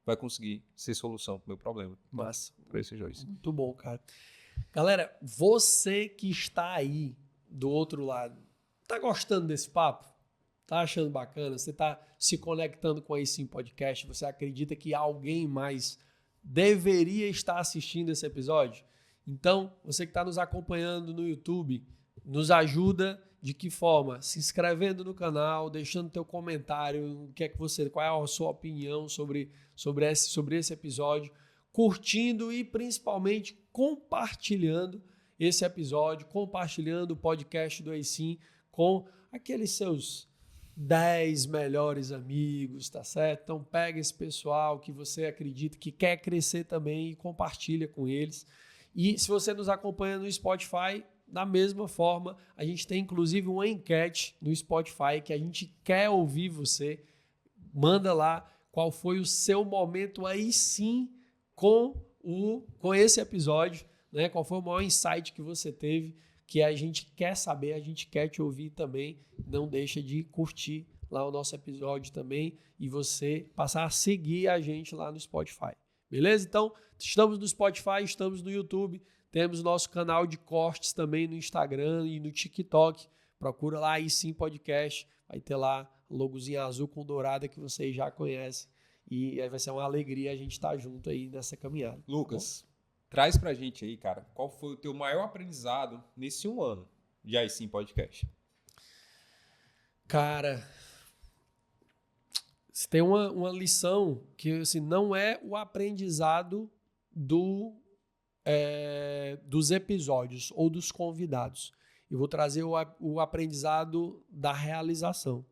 vai conseguir ser solução para o meu problema. Massa. Para esse Joyce. Muito bom, cara. Galera, você que está aí do outro lado, tá gostando desse papo? Tá achando bacana? Você tá se conectando com a iSim Podcast? Você acredita que alguém mais deveria estar assistindo esse episódio? Então, você que está nos acompanhando no YouTube, nos ajuda de que forma? Se inscrevendo no canal, deixando teu comentário, qual é a sua opinião sobre esse episódio, curtindo e principalmente compartilhando esse episódio, compartilhando o podcast do iSim com aqueles seus 10 melhores amigos, tá certo? Então pega esse pessoal que você acredita que quer crescer também e compartilha com eles. E se você nos acompanha no Spotify, da mesma forma, a gente tem inclusive uma enquete no Spotify que a gente quer ouvir você. Manda lá qual foi o seu momento aí sim com esse episódio, né? Qual foi o maior insight que você teve, que a gente quer saber, a gente quer te ouvir também. Não deixa de curtir lá o nosso episódio também e você passar a seguir a gente lá no Spotify. Beleza? Então, estamos no Spotify, estamos no YouTube, temos nosso canal de cortes também no Instagram e no TikTok. Procura lá iSim Podcast, vai ter lá o logozinho azul com dourada que vocês já conhecem. E aí vai ser uma alegria a gente estar junto aí nessa caminhada. Lucas, traz pra gente aí, cara, qual foi o teu maior aprendizado nesse 1 ano de iSim Podcast? Cara, tem uma lição que assim, não é o aprendizado dos episódios ou dos convidados. Eu vou trazer o aprendizado da realização.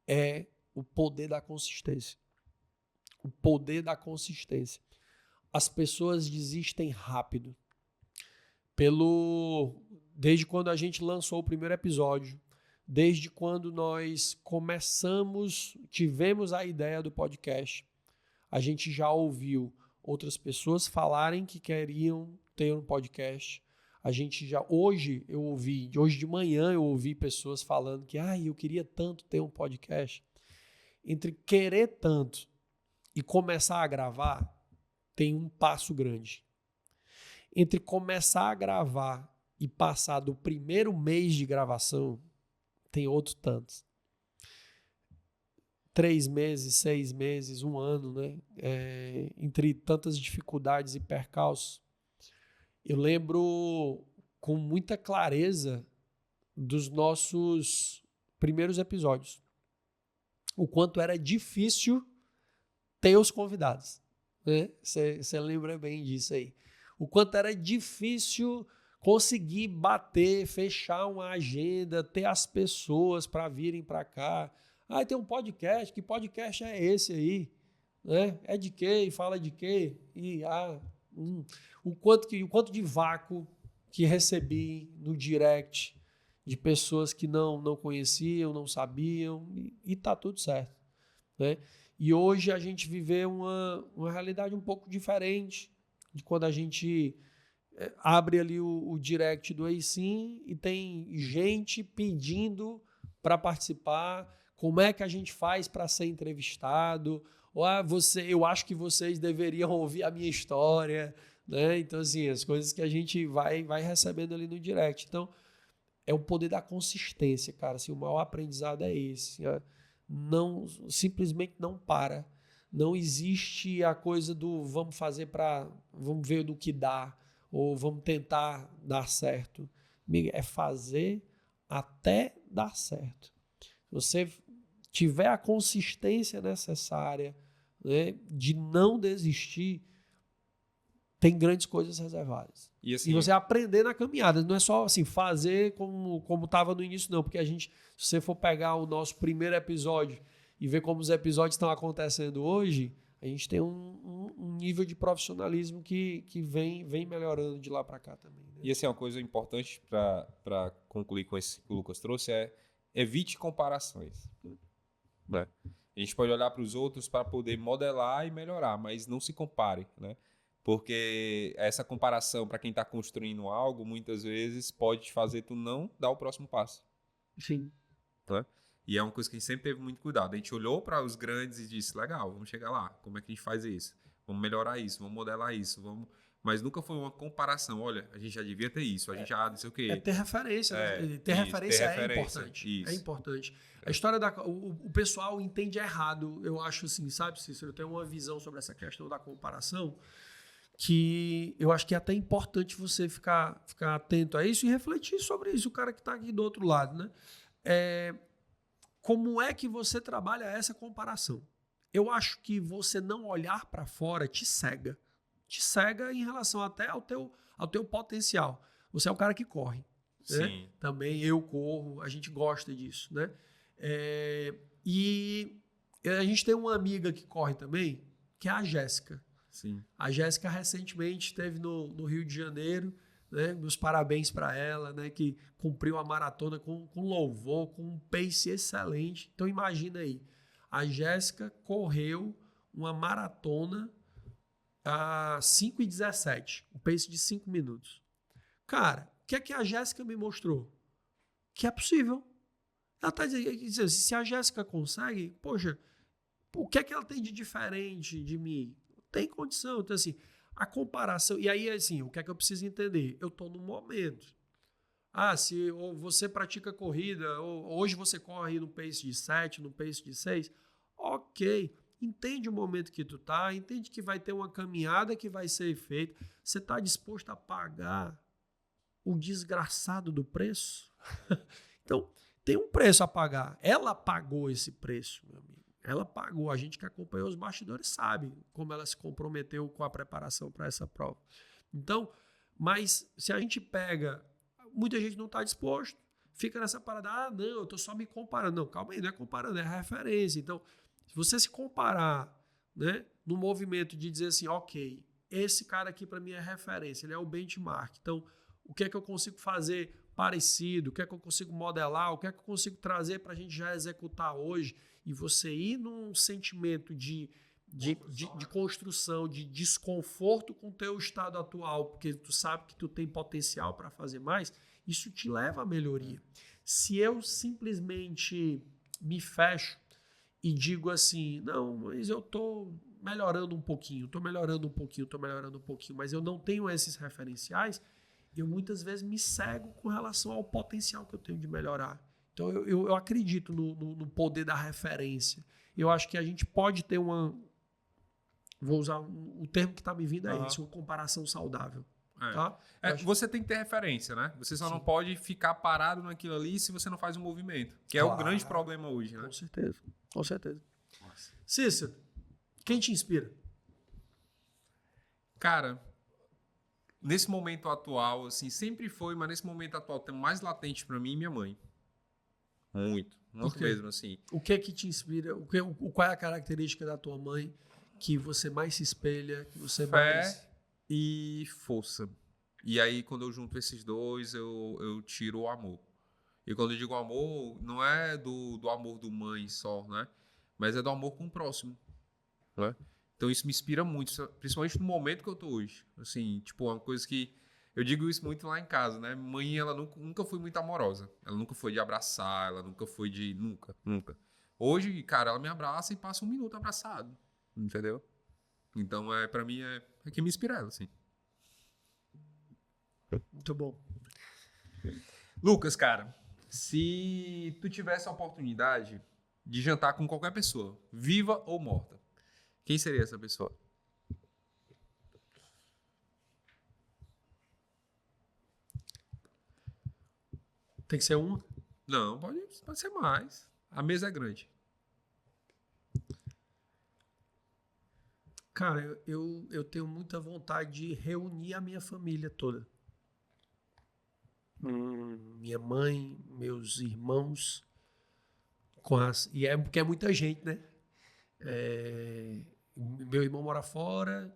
É o poder da consistência. O poder da consistência. As pessoas desistem rápido. Desde quando a gente lançou o primeiro episódio, desde quando nós tivemos a ideia do podcast, a gente já ouviu outras pessoas falarem que queriam ter um podcast. Hoje de manhã eu ouvi pessoas falando que eu queria tanto ter um podcast. Entre querer tanto e começar a gravar, tem um passo grande. Entre começar a gravar e passar do primeiro mês de gravação, tem outros tantos. 3 meses, 6 meses, 1 ano, né? Entre tantas dificuldades e percalços. Eu lembro com muita clareza dos nossos primeiros episódios. O quanto era difícil ter os convidados. Né? Você lembra bem disso aí. O quanto era difícil conseguir bater, fechar uma agenda, ter as pessoas para virem para cá. Ah, tem um podcast, que podcast é esse aí? Né? É de quê? Fala de quê? O quanto de vácuo que recebi no direct de pessoas que não conheciam, não sabiam, e tá tudo certo. Né? E hoje a gente vivê uma realidade um pouco diferente de quando a gente abre ali o direct do Acim e tem gente pedindo para participar, como é que a gente faz para ser entrevistado, ou eu acho que vocês deveriam ouvir a minha história, né? Então, assim, as coisas que a gente vai recebendo ali no direct. Então, é o poder da consistência, cara. Assim, o maior aprendizado é esse. Não, simplesmente não para. Não existe a coisa do vamos ver do que dá, ou vamos tentar dar certo. É fazer até dar certo. Se você tiver a consistência necessária, né, de não desistir, tem grandes coisas reservadas. E, assim, você aprender na caminhada. Não é só assim, fazer como estava no início, não. Porque se você for pegar o nosso primeiro episódio e ver como os episódios estão acontecendo hoje, a gente tem um nível de profissionalismo que vem melhorando de lá para cá também. Né? E assim, uma coisa importante para concluir com isso que o Lucas trouxe é evite comparações. Né? A gente pode olhar para os outros para poder modelar e melhorar, mas não se compare, né? Porque essa comparação para quem está construindo algo, muitas vezes pode te fazer tu não dar o próximo passo. Sim. Né? E é uma coisa que a gente sempre teve muito cuidado. A gente olhou para os grandes e disse, legal, vamos chegar lá. Como é que a gente faz isso? Vamos melhorar isso, vamos modelar isso, vamos... Mas nunca foi uma comparação. Olha, a gente já devia ter isso, a gente já não sei o quê. É ter referência. Ter referência é importante. Isso. É importante. A história o pessoal entende errado, eu acho assim, sabe, Cícero? Eu tenho uma visão sobre essa questão da comparação que eu acho que é até importante você ficar atento a isso e refletir sobre isso, o cara que está aqui do outro lado, né? Como é que você trabalha essa comparação? Eu acho que você não olhar para fora te cega. Te cega em relação até ao teu potencial. Você é o cara que corre. Né? Também eu corro, a gente gosta disso. Né? E a gente tem uma amiga que corre também, que é a Jéssica. Sim. A Jéssica recentemente esteve no Rio de Janeiro, né? Meus parabéns para ela, né? Que cumpriu a maratona com louvor, com um pace excelente. Então imagina aí, a Jéssica correu uma maratona a 5:17, um pace de 5 minutos. Cara, o que é que a Jéssica me mostrou? Que é possível. Ela está dizendo, se a Jéssica consegue, poxa, o que é que ela tem de diferente de mim? Tem condição. Então, assim, a comparação... E aí, assim, o que é que eu preciso entender? Eu estou no momento. Se você pratica corrida, ou hoje você corre no pace de 7, no pace de 6, ok. Entende o momento que tu tá, entende que vai ter uma caminhada que vai ser feita. Você está disposto a pagar o desgraçado do preço? Então, tem um preço a pagar. Ela pagou esse preço, meu amigo. Ela pagou. A gente que acompanhou os bastidores sabe como ela se comprometeu com a preparação para essa prova. Então, mas se a gente pega... Muita gente não está disposto. Fica nessa parada, não, eu estou só me comparando. Não, calma aí, não é comparando, é referência. Então, se você se comparar, né, no movimento de dizer assim, ok, esse cara aqui para mim é referência, ele é o benchmark. Então, o que é que eu consigo fazer parecido? O que é que eu consigo modelar? O que é que eu consigo trazer para a gente já executar hoje? E você ir num sentimento de construção, de desconforto com o teu estado atual, porque tu sabe que tu tem potencial para fazer mais, isso te leva à melhoria. Se eu simplesmente me fecho e digo assim, não, mas eu estou melhorando um pouquinho, mas eu não tenho esses referenciais, eu muitas vezes me cego com relação ao potencial que eu tenho de melhorar. Então eu acredito no poder da referência. Eu acho que a gente pode ter vou usar o termo que está me vindo é esse, uma comparação saudável. Tá? Você tem que ter referência, né? Você só não pode ficar parado naquilo ali se você não faz um movimento, que é o grande problema hoje, né? Com certeza. Cícero, Quem te inspira? Cara, nesse momento atual, assim, sempre foi, mas nesse momento atual tem mais latente pra mim minha mãe. Muito Por quê? mesmo, assim. O que é que te inspira? Qual é a característica da tua mãe que você mais se espelha, que você mais... Fé e força. E aí, quando eu junto esses dois, eu tiro o amor. E quando eu digo amor, não é do amor do mãe só, né? Mas é do amor com o próximo, né? Então isso me inspira muito, principalmente no momento que eu tô hoje. Assim, tipo, uma coisa que... Eu digo isso muito lá em casa, né? Mãe, ela nunca foi muito amorosa. Ela nunca foi de abraçar, ela nunca foi de... Nunca. Hoje, cara, ela me abraça e passa um minuto abraçado, entendeu? Então, pra mim, é que me inspira ela, assim. Muito bom. Lucas, cara, se tu tivesse a oportunidade de jantar com qualquer pessoa, viva ou morta, quem seria essa pessoa? Tem que ser uma? Não, pode ser mais. A mesa é grande. Cara, eu tenho muita vontade de reunir a minha família toda. Minha mãe, meus irmãos, e é porque é muita gente, né? Meu irmão mora fora,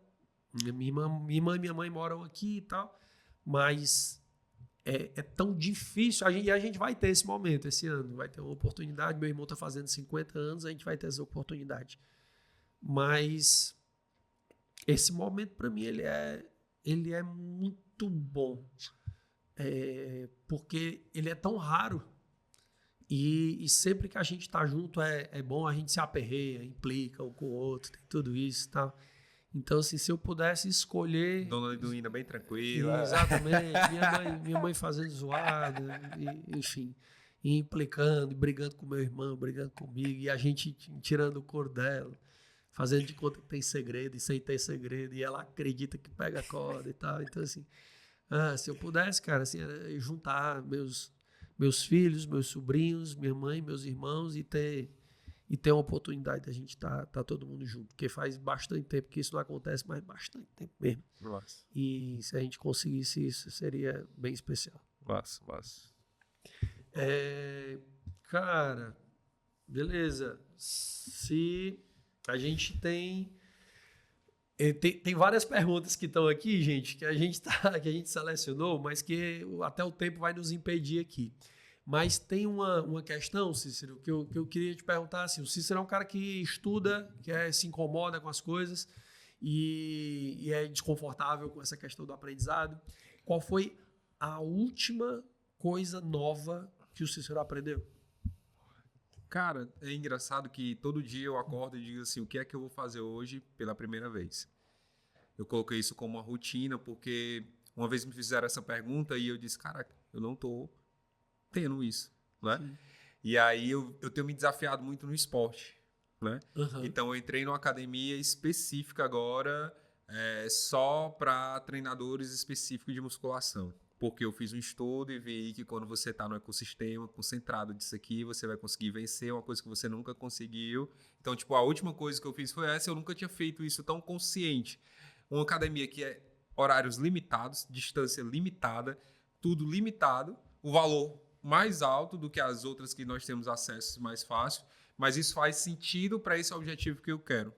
minha irmã e minha mãe moram aqui e tal, mas é tão difícil. E a gente vai ter esse momento esse ano, vai ter uma oportunidade. Meu irmão está fazendo 50 anos, a gente vai ter essa oportunidade. Mas esse momento, para mim, ele é muito bom. Porque ele é tão raro. E sempre que a gente está junto é bom, a gente se aperreia, implica um com o outro, tem tudo isso e tal. Então, assim, se eu pudesse escolher... Dona Liduína bem tranquila. Exatamente. Minha mãe fazendo zoada, enfim, e implicando, brigando com meu irmão, brigando comigo, e a gente tirando o couro dela, fazendo de conta que tem segredo e sem ter segredo, e ela acredita que pega a corda e tal. Então, assim, se eu pudesse, cara, assim, juntar meus filhos, meus sobrinhos, minha mãe, meus irmãos e ter uma oportunidade da gente tá todo mundo junto, porque faz bastante tempo que isso não acontece, mas bastante tempo mesmo. Nossa. E se a gente conseguisse isso, seria bem especial. Massa. Cara, beleza. Se a gente tem várias perguntas que estão aqui, gente, que a gente selecionou, mas que até o tempo vai nos impedir aqui. Mas tem uma questão, Cícero, que eu queria te perguntar. Assim, o Cícero é um cara que estuda, que se incomoda com as coisas e é desconfortável com essa questão do aprendizado. Qual foi a última coisa nova que o Cícero aprendeu? Cara, é engraçado que todo dia eu acordo e digo assim, o que é que eu vou fazer hoje pela primeira vez? Eu coloquei isso como uma rotina porque uma vez me fizeram essa pergunta e eu disse, caraca, eu não tô tendo isso, né? Sim. E aí eu tenho me desafiado muito no esporte, né? Uhum. Então eu entrei numa academia específica agora só para treinadores específicos de musculação. Porque eu fiz um estudo e vi que quando você está no ecossistema concentrado disso aqui, você vai conseguir vencer uma coisa que você nunca conseguiu. Então, tipo, a última coisa que eu fiz foi essa. Eu nunca tinha feito isso tão consciente. Uma academia que é horários limitados, distância limitada, tudo limitado, o valor mais alto do que as outras que nós temos acesso mais fácil, mas isso faz sentido para esse objetivo que eu quero,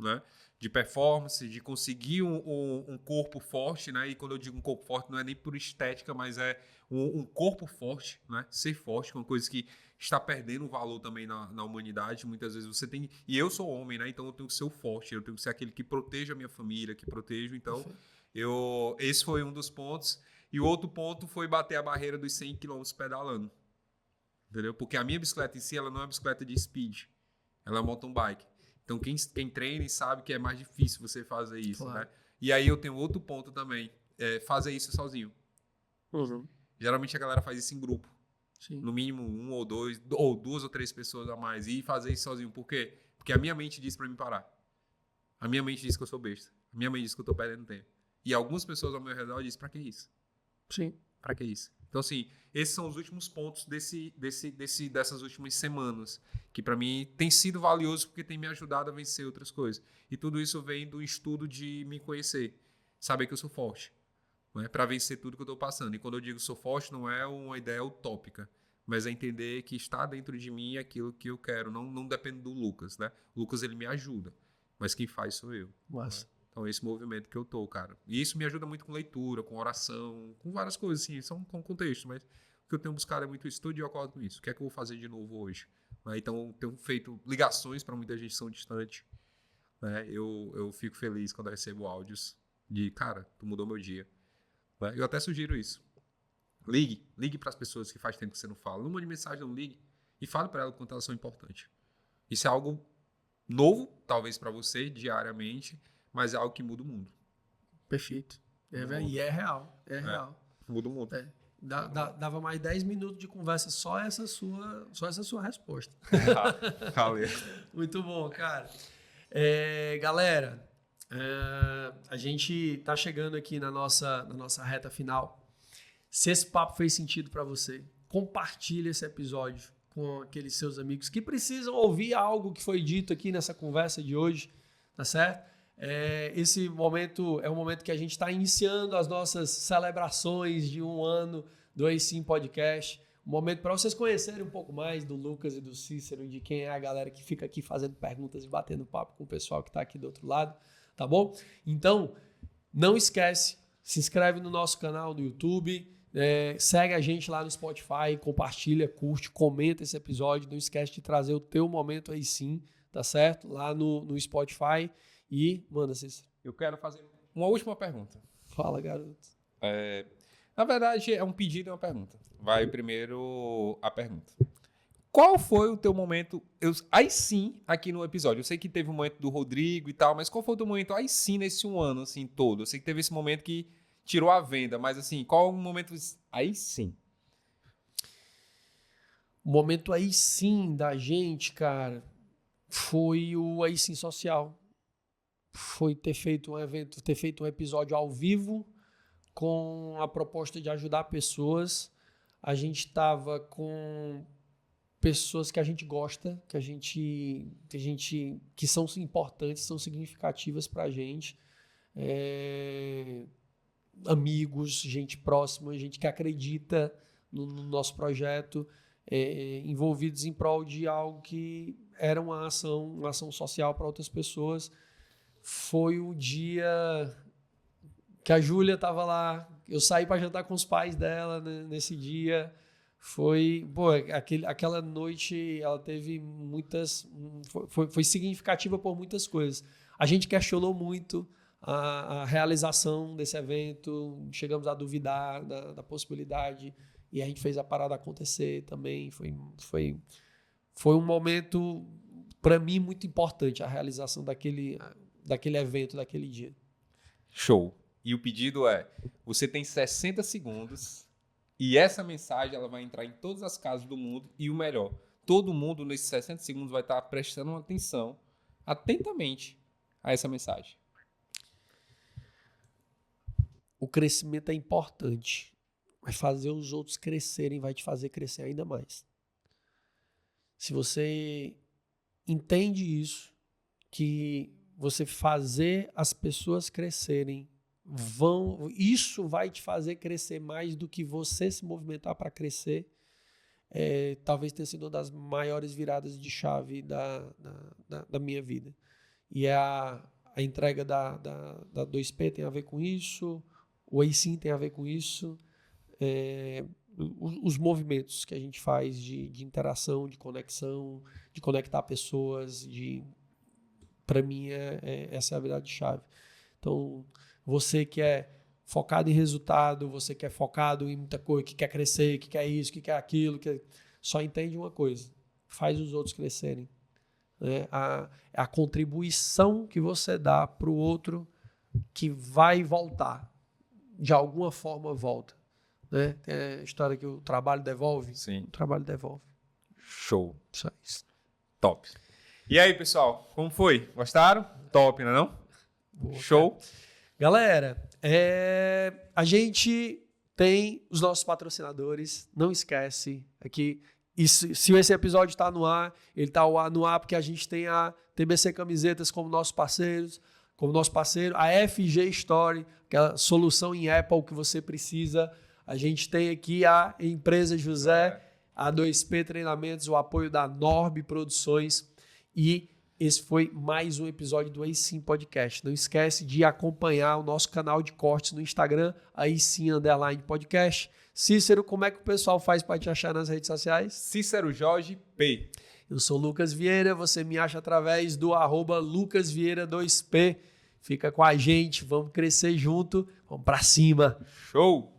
né? De performance, de conseguir um corpo forte, né? E quando eu digo um corpo forte, não é nem por estética, mas é um corpo forte, né? Ser forte, que é uma coisa que está perdendo valor também na humanidade. Muitas vezes você tem... E eu sou homem, né? Então eu tenho que ser o forte, eu tenho que ser aquele que proteja a minha família, que proteja. Então, esse foi um dos pontos. E o outro ponto foi bater a barreira dos 100 km pedalando. Entendeu? Porque a minha bicicleta em si, ela não é uma bicicleta de speed. Ela é uma mountain bike. Então, quem treina e sabe que é mais difícil você fazer isso, claro, né? E aí eu tenho outro ponto também. Fazer isso sozinho. Uhum. Geralmente a galera faz isso em grupo. Sim. No mínimo 1 ou 2, ou 2 ou 3 pessoas a mais. E fazer isso sozinho. Por quê? Porque a minha mente diz pra mim parar. A minha mente diz que eu sou besta. A minha mente diz que eu tô perdendo tempo. E algumas pessoas ao meu redor dizem, pra que isso? Sim. Pra que isso? Então, assim, esses são os últimos pontos dessas últimas semanas, que para mim tem sido valioso porque tem me ajudado a vencer outras coisas. E tudo isso vem do estudo de me conhecer, saber que eu sou forte, né, para vencer tudo que eu estou passando. E quando eu digo sou forte, não é uma ideia utópica, mas é entender que está dentro de mim aquilo que eu quero. Não depende do Lucas, né? O Lucas, ele me ajuda, mas quem faz sou eu. Massa. Né? Então, esse movimento que eu tô, cara. E isso me ajuda muito com leitura, com oração, com várias coisas, assim, são com contexto, mas o que eu tenho buscado é muito estudo e eu acordo com isso. O que é que eu vou fazer de novo hoje? Né? Então, tenho feito ligações para muita gente que são distantes. Né? Eu fico feliz quando eu recebo áudios de, cara, tu mudou meu dia. Né? Eu até sugiro isso. Ligue para as pessoas que faz tempo que você não fala. Não mande mensagem, não ligue. E fale para elas o quanto elas são importantes. Isso é algo novo, talvez para você, diariamente, mas é algo que muda o mundo. Perfeito. E é real. É real. Muda o mundo. Dava mais 10 minutos de conversa só essa sua resposta. Valeu. Muito bom, cara. Galera, a gente tá chegando aqui na nossa reta final. Se esse papo fez sentido para você, compartilhe esse episódio com aqueles seus amigos que precisam ouvir algo que foi dito aqui nessa conversa de hoje, tá certo? Esse momento é o momento que a gente está iniciando as nossas celebrações de 1 ano do Aí-Sim Podcast. Um momento para vocês conhecerem um pouco mais do Lucas e do Cícero, de quem é a galera que fica aqui fazendo perguntas e batendo papo com o pessoal que está aqui do outro lado, tá bom? Então, não esquece, se inscreve no nosso canal no YouTube, segue a gente lá no Spotify, compartilha, curte, comenta esse episódio. Não esquece de trazer o teu momento aí sim, tá certo? Lá no Spotify. E manda, Cícero. Eu quero fazer uma última pergunta. Fala, garoto. Na verdade, é um pedido e uma pergunta. Vai primeiro a pergunta. Qual foi o teu momento, aí sim, aqui no episódio? Eu sei que teve um momento do Rodrigo e tal, mas qual foi o teu momento aí sim nesse 1 ano, assim, todo? Eu sei que teve esse momento que tirou a venda, mas assim, qual o momento aí sim? O momento aí sim da gente, cara, foi o aí sim social. Foi ter feito um evento, ter feito um episódio ao vivo com a proposta de ajudar pessoas. A gente estava com pessoas que a gente gosta, que são importantes, são significativas para a gente. Amigos, gente próxima, gente que acredita no nosso projeto, envolvidos em prol de algo que era uma ação social para outras pessoas. Foi o dia que a Júlia estava lá, eu saí para jantar com os pais dela, né, nesse dia. Aquela noite ela teve foi significativa por muitas coisas. A gente questionou muito a realização desse evento, chegamos a duvidar da possibilidade e a gente fez a parada acontecer também. Foi um momento, para mim, muito importante, a realização daquele evento, daquele dia. Show. E o pedido é, você tem 60 segundos e essa mensagem ela vai entrar em todas as casas do mundo e o melhor, todo mundo nesses 60 segundos vai estar prestando atenção, atentamente, a essa mensagem. O crescimento é importante, mas fazer os outros crescerem vai te fazer crescer ainda mais. Se você entende isso, que você fazer as pessoas crescerem, isso vai te fazer crescer mais do que você se movimentar para crescer. Talvez tenha sido uma das maiores viradas de chave da minha vida. E a entrega da 2P tem a ver com isso, o Aí-Sim tem a ver com isso, os movimentos que a gente faz de interação, de conexão, de conectar pessoas, para mim essa é a virada de chave. Então, você que é focado em resultado, você que é focado em muita coisa, que quer crescer, que quer isso, que quer aquilo, só entende uma coisa: faz os outros crescerem. Né? A contribuição que você dá para o outro que vai voltar. De alguma forma volta. Né? Tem a história que o trabalho devolve. Sim. O trabalho devolve. Show. Só isso. Top. E aí, pessoal, como foi? Gostaram? Top, não é? Boa, show. Cara. Galera, a gente tem os nossos patrocinadores. Não esquece aqui. E se esse episódio está no ar, ele está no ar porque a gente tem a TBC Camisetas como nosso parceiro, a FG Store, aquela solução em Apple que você precisa. A gente tem aqui a Empresa José, a 2P Treinamentos, o apoio da Norb Produções. E esse foi mais um episódio do Aí Sim Podcast. Não esquece de acompanhar o nosso canal de cortes no Instagram, Aí Sim _podcast. Cícero, como é que o pessoal faz para te achar nas redes sociais? Cícero Jorge P. Eu sou Lucas Vieira, você me acha através do @LucasVieira2P. Fica com a gente, vamos crescer junto, vamos para cima. Show!